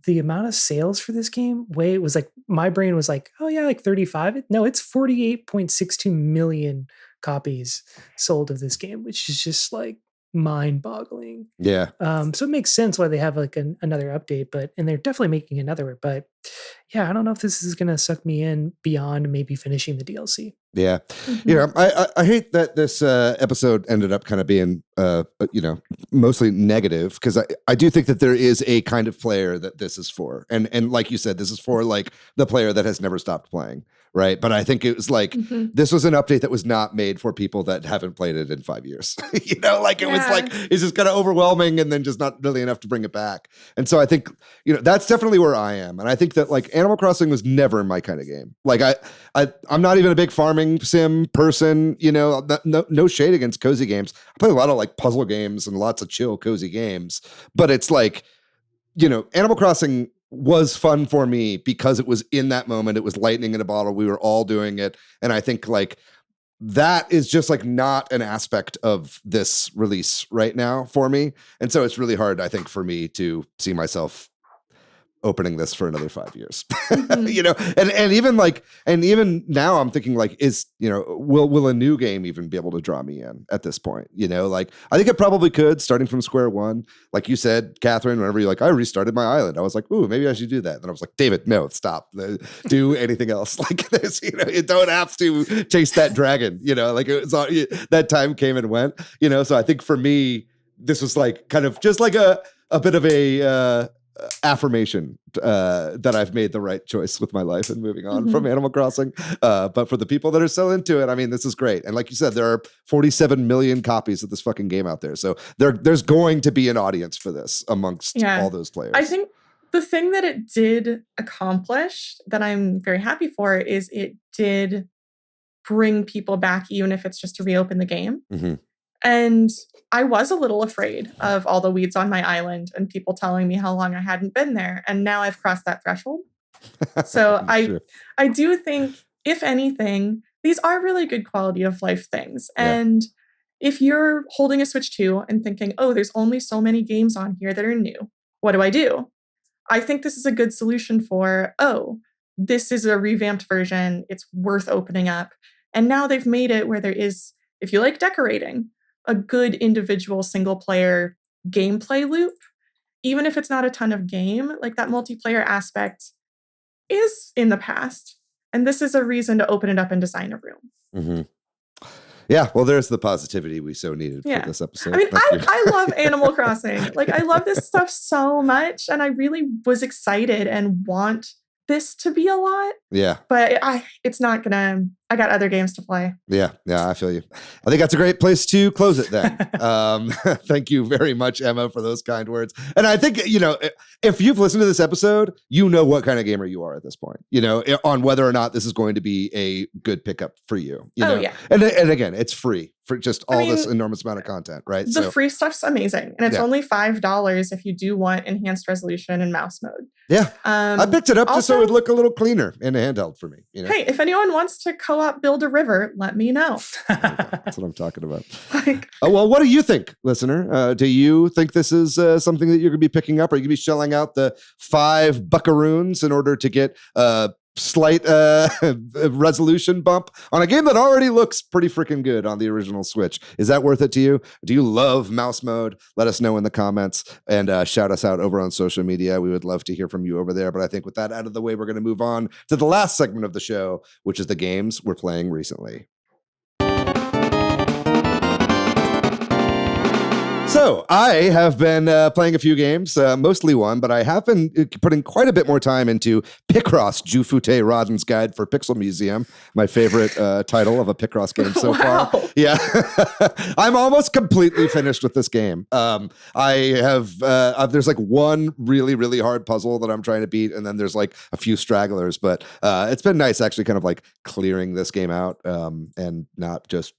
Speaker 1: the amount of sales for this game. It was like my brain was like, oh yeah, like 35. No, it's 48.62 million copies sold of this game, which is just like mind-boggling.
Speaker 2: Yeah.
Speaker 1: So it makes sense why they have like another update, and they're definitely making another. But yeah, I don't know if this is gonna suck me in beyond maybe finishing the DLC.
Speaker 2: Yeah.
Speaker 3: Mhm.
Speaker 2: I hate that this episode ended up kind of being, mostly negative, because I do think that there is a kind of player that this is for. And like you said, this is for like the player that has never stopped playing. Right. But I think it was like,
Speaker 3: Mhm.
Speaker 2: this was an update that was not made for people that haven't played it in 5 years. Like it was
Speaker 3: Yeah.
Speaker 2: like, it's just kind of overwhelming and then just not really enough to bring it back. And so I think, that's definitely where I am. And I think that like Animal Crossing was never my kind of game. Like I'm not even a big farming sim person, no shade against cozy games. I play a lot of like puzzle games and lots of chill, cozy games, but it's like, Animal Crossing was fun for me because it was in that moment. It was lightning in a bottle. We were all doing it. And I think like that is just like not an aspect of this release right now for me. And so it's really hard, I think, for me to see myself opening this for another 5 years.
Speaker 3: Mhm.
Speaker 2: and even now I'm thinking like, will a new game even be able to draw me in at this point? Like I think it probably could, starting from square one. Like you said, Catherine, whenever you're like, I restarted my island, I was like, ooh, maybe I should do that. And I was like, David, no, stop. Do anything else like this. You don't have to chase that dragon. Like it was all, that time came and went. So I think for me, this was like kind of just like a bit of a affirmation that I've made the right choice with my life and moving on from Animal Crossing. But for the people that are still into it, I mean, this is great. And like you said, there are 47 million copies of this fucking game out there. So there's going to be an audience for this amongst all those players.
Speaker 3: I think the thing that it did accomplish that I'm very happy for is it did bring people back, even if it's just to reopen the game.
Speaker 2: Mhm.
Speaker 3: And I was a little afraid of all the weeds on my island and people telling me how long I hadn't been there. And now I've crossed that threshold. So
Speaker 2: Sure.
Speaker 3: I do think, if anything, these are really good quality of life things.
Speaker 2: Yeah.
Speaker 3: And if you're holding a Switch 2 and thinking, oh, there's only so many games on here that are new, what do? I think this is a good solution for, oh, this is a revamped version. It's worth opening up. And now they've made it where there is, if you like decorating, a good individual single player gameplay loop. Even if it's not a ton of game, like that multiplayer aspect is in the past. And this is a reason to open it up and design a room.
Speaker 2: Mm-hmm. Yeah, well, there's the positivity we so needed for this episode.
Speaker 3: I mean,
Speaker 2: Thank you.
Speaker 3: I love Animal Crossing. Like, I love this stuff so much. And I really was excited and want this to be a lot.
Speaker 2: Yeah.
Speaker 3: But it's not gonna, I got other games to play.
Speaker 2: Yeah, I feel you. I think that's a great place to close it then. Thank you very much, Emma, for those kind words. And I think, if you've listened to this episode, you know what kind of gamer you are at this point, on whether or not this is going to be a good pickup for you.
Speaker 3: Oh, yeah.
Speaker 2: And again, it's free for just all this enormous amount of content, right?
Speaker 3: The free stuff's amazing. And it's only $5 if you do want enhanced resolution and mouse mode.
Speaker 2: Yeah. I picked it up just so it would look a little cleaner in a handheld for me.
Speaker 3: Hey, if anyone wants to co-op build a river, let me know.
Speaker 2: That's what I'm talking about. Well, what do you think, listener? Do you think this is something that you're going to be picking up? Are you going to be shelling out the $5 buckaroons in order to get slight resolution bump on a game that already looks pretty freaking good on the original Switch. Is that worth it to you? Do you love mouse mode? Let us know in the comments and shout us out over on social media. We would love to hear from you over there. But I think with that out of the way, we're going to move on to the last segment of the show, which is the games we're playing recently. So I have been playing a few games, mostly one, but I have been putting quite a bit more time into Picross, Jufute Rodden's Guide for Pixel Museum, my favorite title of a Picross game so far. Yeah, I'm almost completely finished with this game. I have, there's like one really, really hard puzzle that I'm trying to beat, and then there's like a few stragglers, but it's been nice actually kind of like clearing this game out and not just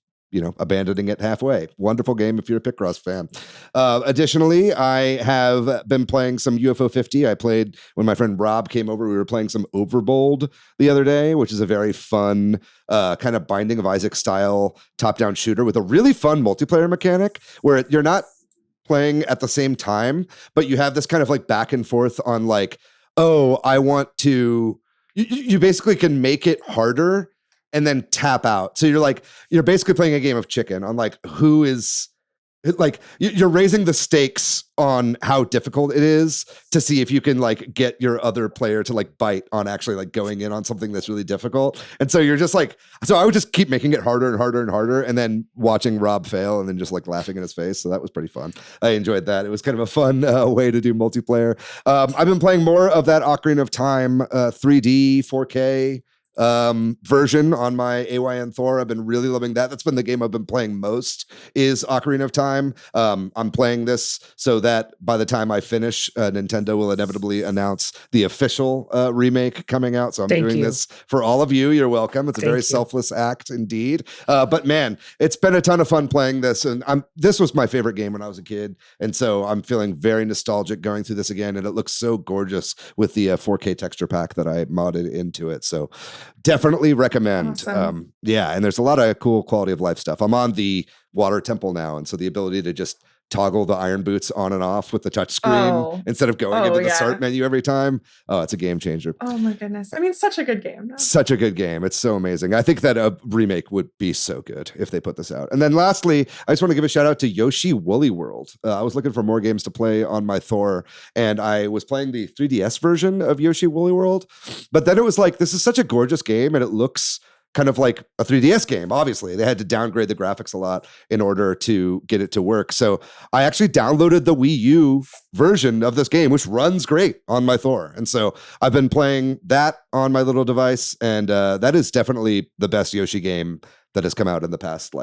Speaker 2: abandoning it halfway. Wonderful game if you're a Picross fan. Additionally, I have been playing some UFO 50. I played when my friend Rob came over. We were playing some Overbold the other day, which is a very fun kind of Binding of Isaac style top-down shooter with a really fun multiplayer mechanic where you're not playing at the same time, but you have this kind of like back and forth on like, oh, I want to... You basically can make it harder and then tap out. So you're basically playing a game of chicken on like who is like you're raising the stakes on how difficult it is to see if you can like get your other player to like bite on actually like going in on something that's really difficult. And so you're just like, so I would just keep making it harder and harder and harder and then watching Rob fail and then just like laughing in his face. So that was pretty fun. I enjoyed that. It was kind of a fun way to do multiplayer. I've been playing more of that Ocarina of Time 3D 4K version on my AYN Thor. I've been really loving that. That's been the game I've been playing most is Ocarina of Time. I'm playing this so that by the time I finish, Nintendo will inevitably announce the official remake coming out. So I'm doing this for all of you. You're welcome. It's a very selfless act indeed. But man, it's been a ton of fun playing this. And this was my favorite game when I was a kid. And so I'm feeling very nostalgic going through this again. And it looks so gorgeous with the 4K texture pack that I modded into it. So definitely recommend.
Speaker 3: Awesome.
Speaker 2: Yeah, and there's a lot of cool quality of life stuff. I'm on the water temple now, and so the ability to just toggle the iron boots on and off with the touch screen instead of going into the start menu every time. Oh, it's a game changer.
Speaker 3: Oh my goodness. I mean, such a good game.
Speaker 2: Such a good game. It's so amazing. I think that a remake would be so good if they put this out. And then lastly, I just want to give a shout out to Yoshi Woolly World. I was looking for more games to play on my Thor, and I was playing the 3DS version of Yoshi Woolly World. But then it was like, this is such a gorgeous game, and it looks kind of like a 3DS game. Obviously, they had to downgrade the graphics a lot in order to get it to work. So I actually downloaded the Wii U version of this game, which runs great on my Thor. And so I've been playing that on my little device. And that is definitely the best Yoshi game that has come out in the past,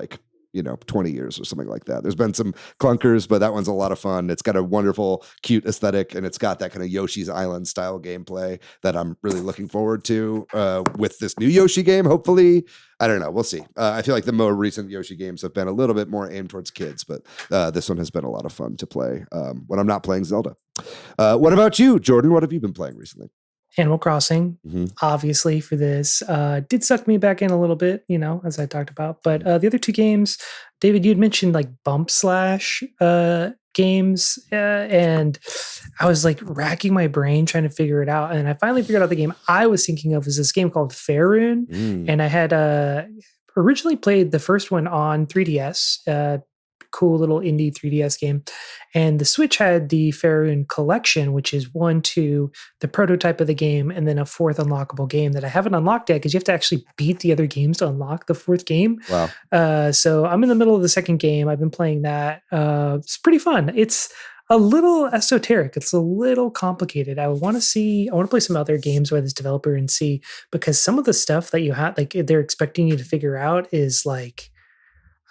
Speaker 2: 20 years or something like that. There's been some clunkers, but that one's a lot of fun. It's got a wonderful, cute aesthetic, and it's got that kind of Yoshi's Island style gameplay that I'm really looking forward to with this new Yoshi game, hopefully. I don't know. We'll see. I feel like the more recent Yoshi games have been a little bit more aimed towards kids, but this one has been a lot of fun to play when I'm not playing Zelda. What about you, Jordan? What have you been playing recently?
Speaker 1: Animal Crossing, obviously, for this. Did suck me back in a little bit, as I talked about. But the other two games, David, you had mentioned like Bump Slash games, and I was like racking my brain trying to figure it out. And I finally figured out the game I was thinking of was this game called Faerun. And I had originally played the first one on 3DS, cool little indie 3DS game. And the Switch had the Faerun collection, which is 1, 2, the prototype of the game, and then a fourth unlockable game that I haven't unlocked yet because you have to actually beat the other games to unlock the fourth game.
Speaker 2: Wow.
Speaker 1: So I'm in the middle of the second game. I've been playing that. It's pretty fun. It's a little esoteric. It's a little complicated. I want to play some other games by this developer and see, because some of the stuff that you have, like they're expecting you to figure out is like,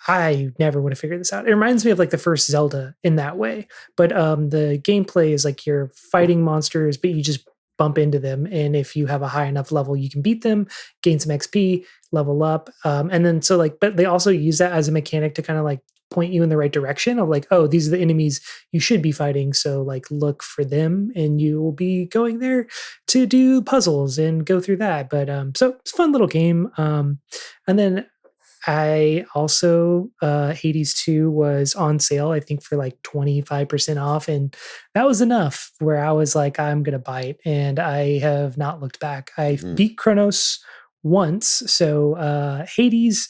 Speaker 1: I never would have figured this out. It reminds me of like the first Zelda in that way. But the gameplay is like you're fighting monsters, but you just bump into them. And if you have a high enough level, you can beat them, gain some XP, level up. And then but they also use that as a mechanic to kind of like point you in the right direction of like, oh, these are the enemies you should be fighting. So like look for them and you will be going there to do puzzles and go through that. But so it's a fun little game. And then I also Hades 2 was on sale, I think for like 25% off, and that was enough where I was like, I'm gonna buy it, and I have not looked back. I
Speaker 2: Mhm.
Speaker 1: beat Chronos once, so Hades.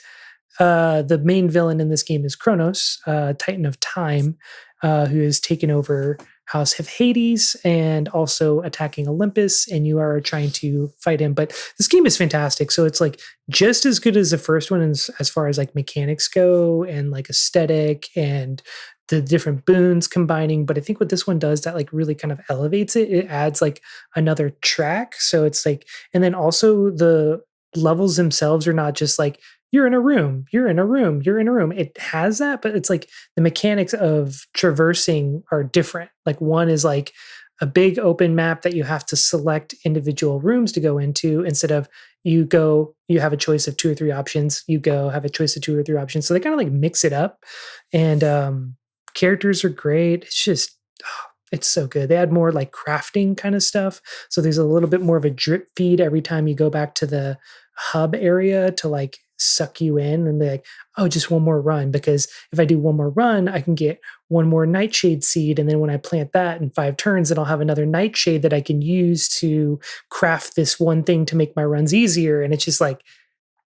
Speaker 1: The main villain in this game is Chronos, Titan of Time, who has taken over House of Hades and also attacking Olympus, and you are trying to fight him. But this game is fantastic. So it's like just as good as the first one as far as like mechanics go and like aesthetic and the different boons combining. But I think what this one does that like really kind of elevates it, it adds like another track. So it's like, and then also the levels themselves are not just like, you're in a room, you're in a room, you're in a room. It has that, but it's like the mechanics of traversing are different. Like one is like a big open map that you have to select individual rooms to go into instead of you have a choice of 2 or 3 options. You go have a choice of 2 or 3 options. So they kind of like mix it up, and characters are great. It's just, it's so good. They add more like crafting kind of stuff. So there's a little bit more of a drip feed every time you go back to the hub area to like suck you in, and they're like, oh, just one more run, because if I do one more run I can get one more nightshade seed, and then when I plant that in 5 turns, then I'll have another nightshade that I can use to craft this one thing to make my runs easier. And it's just like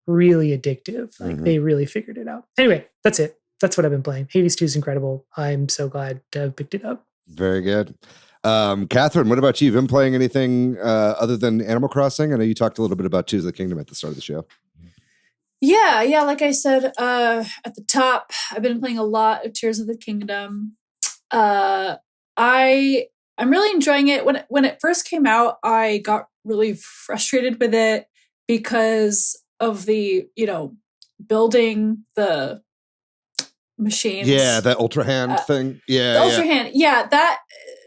Speaker 1: really addictive. Like
Speaker 2: Mhm.
Speaker 1: they really figured it out. Anyway, that's it. That's what I've been playing. Hades 2 is incredible. I'm so glad to have picked it up.
Speaker 2: Very good. Catherine, what about you? You've been playing anything other than Animal Crossing? I know you talked a little bit about Tears of the Kingdom at the start of the show.
Speaker 4: Yeah. Like I said at the top, I've been playing a lot of Tears of the Kingdom. I'm really enjoying it. When it first came out, I got really frustrated with it because of the building the machines.
Speaker 2: Yeah, that Ultra Hand thing. Yeah,
Speaker 4: the Ultra Hand. Yeah, that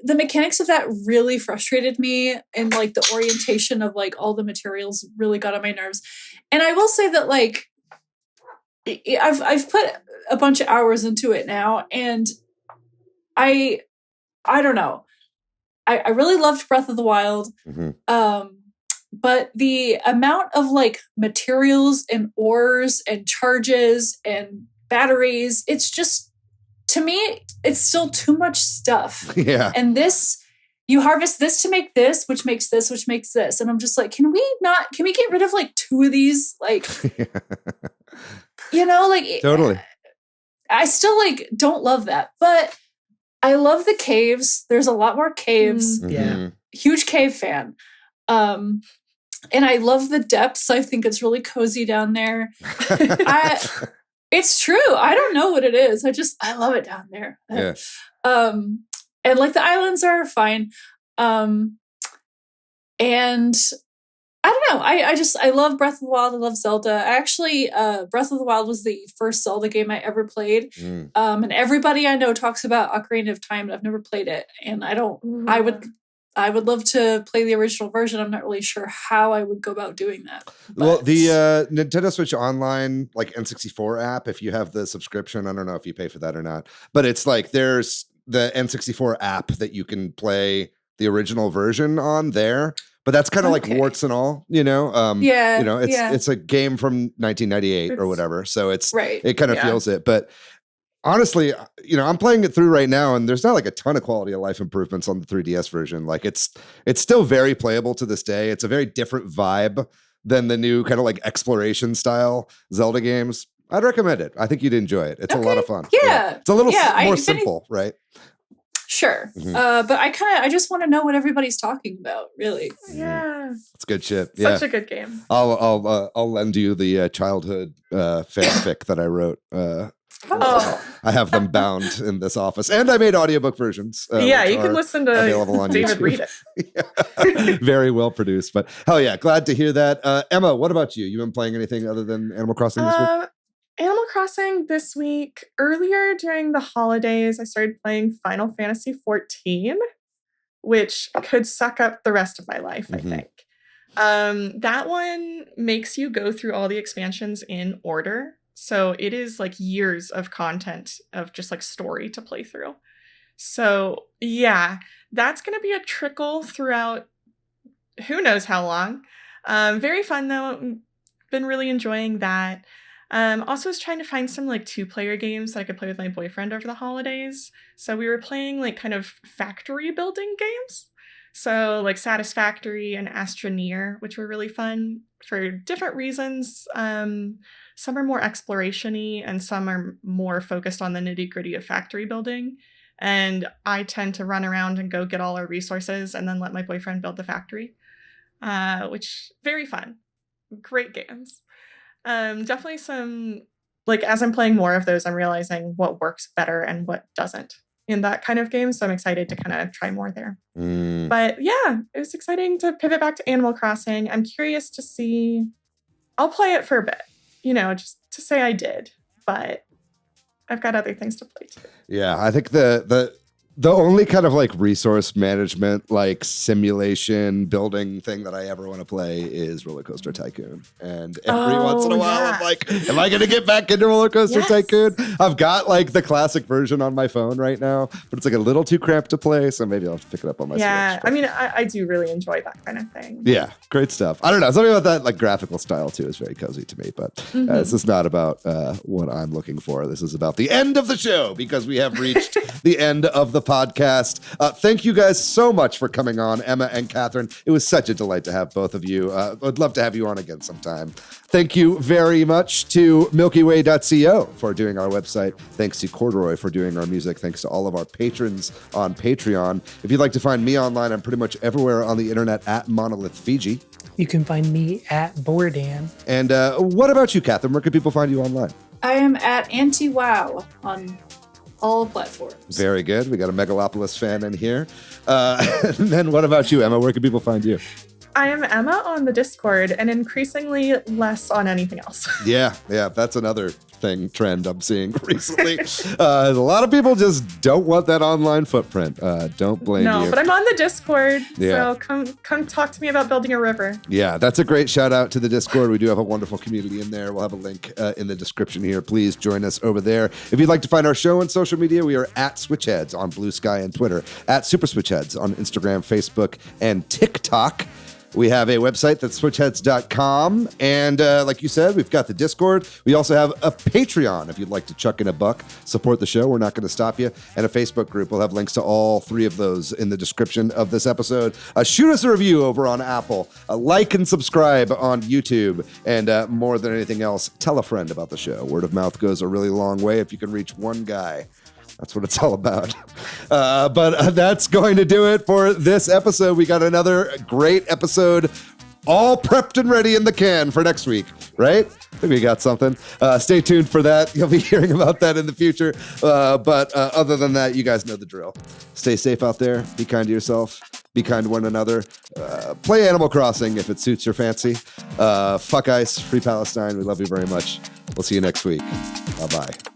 Speaker 4: the mechanics of that really frustrated me, and like the orientation of like all the materials really got on my nerves. And I will say that like I've put a bunch of hours into it now, and I don't know. I really loved Breath of the Wild.
Speaker 2: Mhm.
Speaker 4: But the amount of like materials and ores and charges and batteries, it's just, to me, it's still too much stuff.
Speaker 2: Yeah.
Speaker 4: And this, you harvest this to make this, which makes this, which makes this. And I'm just like, can we get rid of like 2 of these? Like, like
Speaker 2: Totally.
Speaker 4: I still like don't love that, but I love the caves. There's a lot more caves.
Speaker 1: Yeah.
Speaker 4: Huge cave fan. And I love the depths. I think it's really cozy down there. It's true. I don't know what it is. I love it down there.
Speaker 2: Yeah.
Speaker 4: And like the islands are fine. And I don't know. I love Breath of the Wild. I love Zelda. I actually, Breath of the Wild was the first Zelda game I ever played. And everybody I know talks about Ocarina of Time, and I've never played it. And I would love to play the original version. I'm not really sure how I would go about doing that.
Speaker 2: Well, the Nintendo Switch Online like N64 app, if you have the subscription, I don't know if you pay for that or not, but it's like there's the N64 app that you can play the original version on there. But that's kind of like warts and all, it's a game from 1998 or whatever. So it kind of feels it. But honestly, I'm playing it through right now, and there's not like a ton of quality of life improvements on the 3DS version. Like it's still very playable to this day. It's a very different vibe than the new kind of like exploration style Zelda games. I'd recommend it. I think you'd enjoy it. It's a lot of fun.
Speaker 4: Yeah.
Speaker 2: It's a little more simple, right?
Speaker 4: Sure. But I just want to know what everybody's talking about, really.
Speaker 3: Yeah.
Speaker 2: It's good shit. Yeah.
Speaker 3: Such a good game.
Speaker 2: I'll lend you the childhood fanfic that I wrote. I have them bound in this office, and I made audiobook versions.
Speaker 3: You can listen to David read it.
Speaker 2: Very well produced, but hell yeah, glad to hear that. Emma, what about you? You been playing anything other than Animal Crossing this week?
Speaker 3: Animal Crossing this week. Earlier during the holidays, I started playing Final Fantasy XIV, which could suck up the rest of my life, I think. That one makes you go through all the expansions in order. So it is like years of content of just like story to play through. So yeah, that's going to be a trickle throughout who knows how long. Very fun though. Been really enjoying that. Also was trying to find some like 2-player games that I could play with my boyfriend over the holidays. So we were playing like kind of factory building games. So like Satisfactory and Astroneer, which were really fun for different reasons. Some are more exploration-y and some are more focused on the nitty-gritty of factory building. And I tend to run around and go get all our resources and then let my boyfriend build the factory, which very fun. Great games. Definitely some, like, as I'm playing more of those, I'm realizing what works better and what doesn't in that kind of game. So I'm excited to kind of try more there. But yeah, it was exciting to pivot back to Animal Crossing. I'm curious to see, I'll play it for a bit, just to say I did, but I've got other things to play too.
Speaker 2: Yeah, I think the only kind of like resource management, like simulation building thing that I ever want to play is Roller Coaster Tycoon. And every once in a while, I'm like, am I going to get back into Roller Coaster Tycoon? I've got like the classic version on my phone right now, but it's like a little too cramped to play. So maybe I'll have to pick it up on my Switch.
Speaker 3: I mean, I do really enjoy that kind of thing.
Speaker 2: Yeah, great stuff. I don't know. Something about that like graphical style too is very cozy to me, but this is not about what I'm looking for. This is about the end of the show because we have reached the end of the podcast. Thank you guys so much for coming on, Emma and Catherine. It was such a delight to have both of you. I'd love to have you on again sometime. Thank you very much to MilkyWay.co for doing our website. Thanks to Corduroy for doing our music. Thanks to all of our patrons on Patreon. If you'd like to find me online, I'm pretty much everywhere on the internet at Monolith Fiji.
Speaker 1: You can find me at Bordan.
Speaker 2: And what about you, Catherine? Where can people find you online?
Speaker 4: I am at AntiWow on all platforms.
Speaker 2: Very good. We got a Megalopolis fan in here. And then what about you, Emma? Where can people find you?
Speaker 3: I am Emma on the Discord and increasingly less on anything else.
Speaker 2: Yeah, that's another trend I'm seeing recently. A lot of people just don't want that online footprint. Don't blame you.
Speaker 3: No, but I'm on the Discord,
Speaker 2: Yeah.
Speaker 3: so come talk to me about building a river.
Speaker 2: Yeah, that's a great shout out to the Discord. We do have a wonderful community in there. We'll have a link in the description here. Please join us over there. If you'd like to find our show on social media, we are at Switchheads on Blue Sky and Twitter, at Super Switchheads on Instagram, Facebook, and TikTok. We have a website that's switchheads.com. And like you said, we've got the Discord. We also have a Patreon if you'd like to chuck in a buck, support the show. We're not going to stop you. And a Facebook group. We'll have links to all three of those in the description of this episode. Shoot us a review over on Apple. Like and subscribe on YouTube. And more than anything else, tell a friend about the show. Word of mouth goes a really long way if you can reach one guy. That's what it's all about. But that's going to do it for this episode. We got another great episode all prepped and ready in the can for next week, right? I think we got something. Stay tuned for that. You'll be hearing about that in the future. But other than that, you guys know the drill. Stay safe out there. Be kind to yourself. Be kind to one another. Play Animal Crossing if it suits your fancy. Fuck ICE. Free Palestine. We love you very much. We'll see you next week. Bye-bye.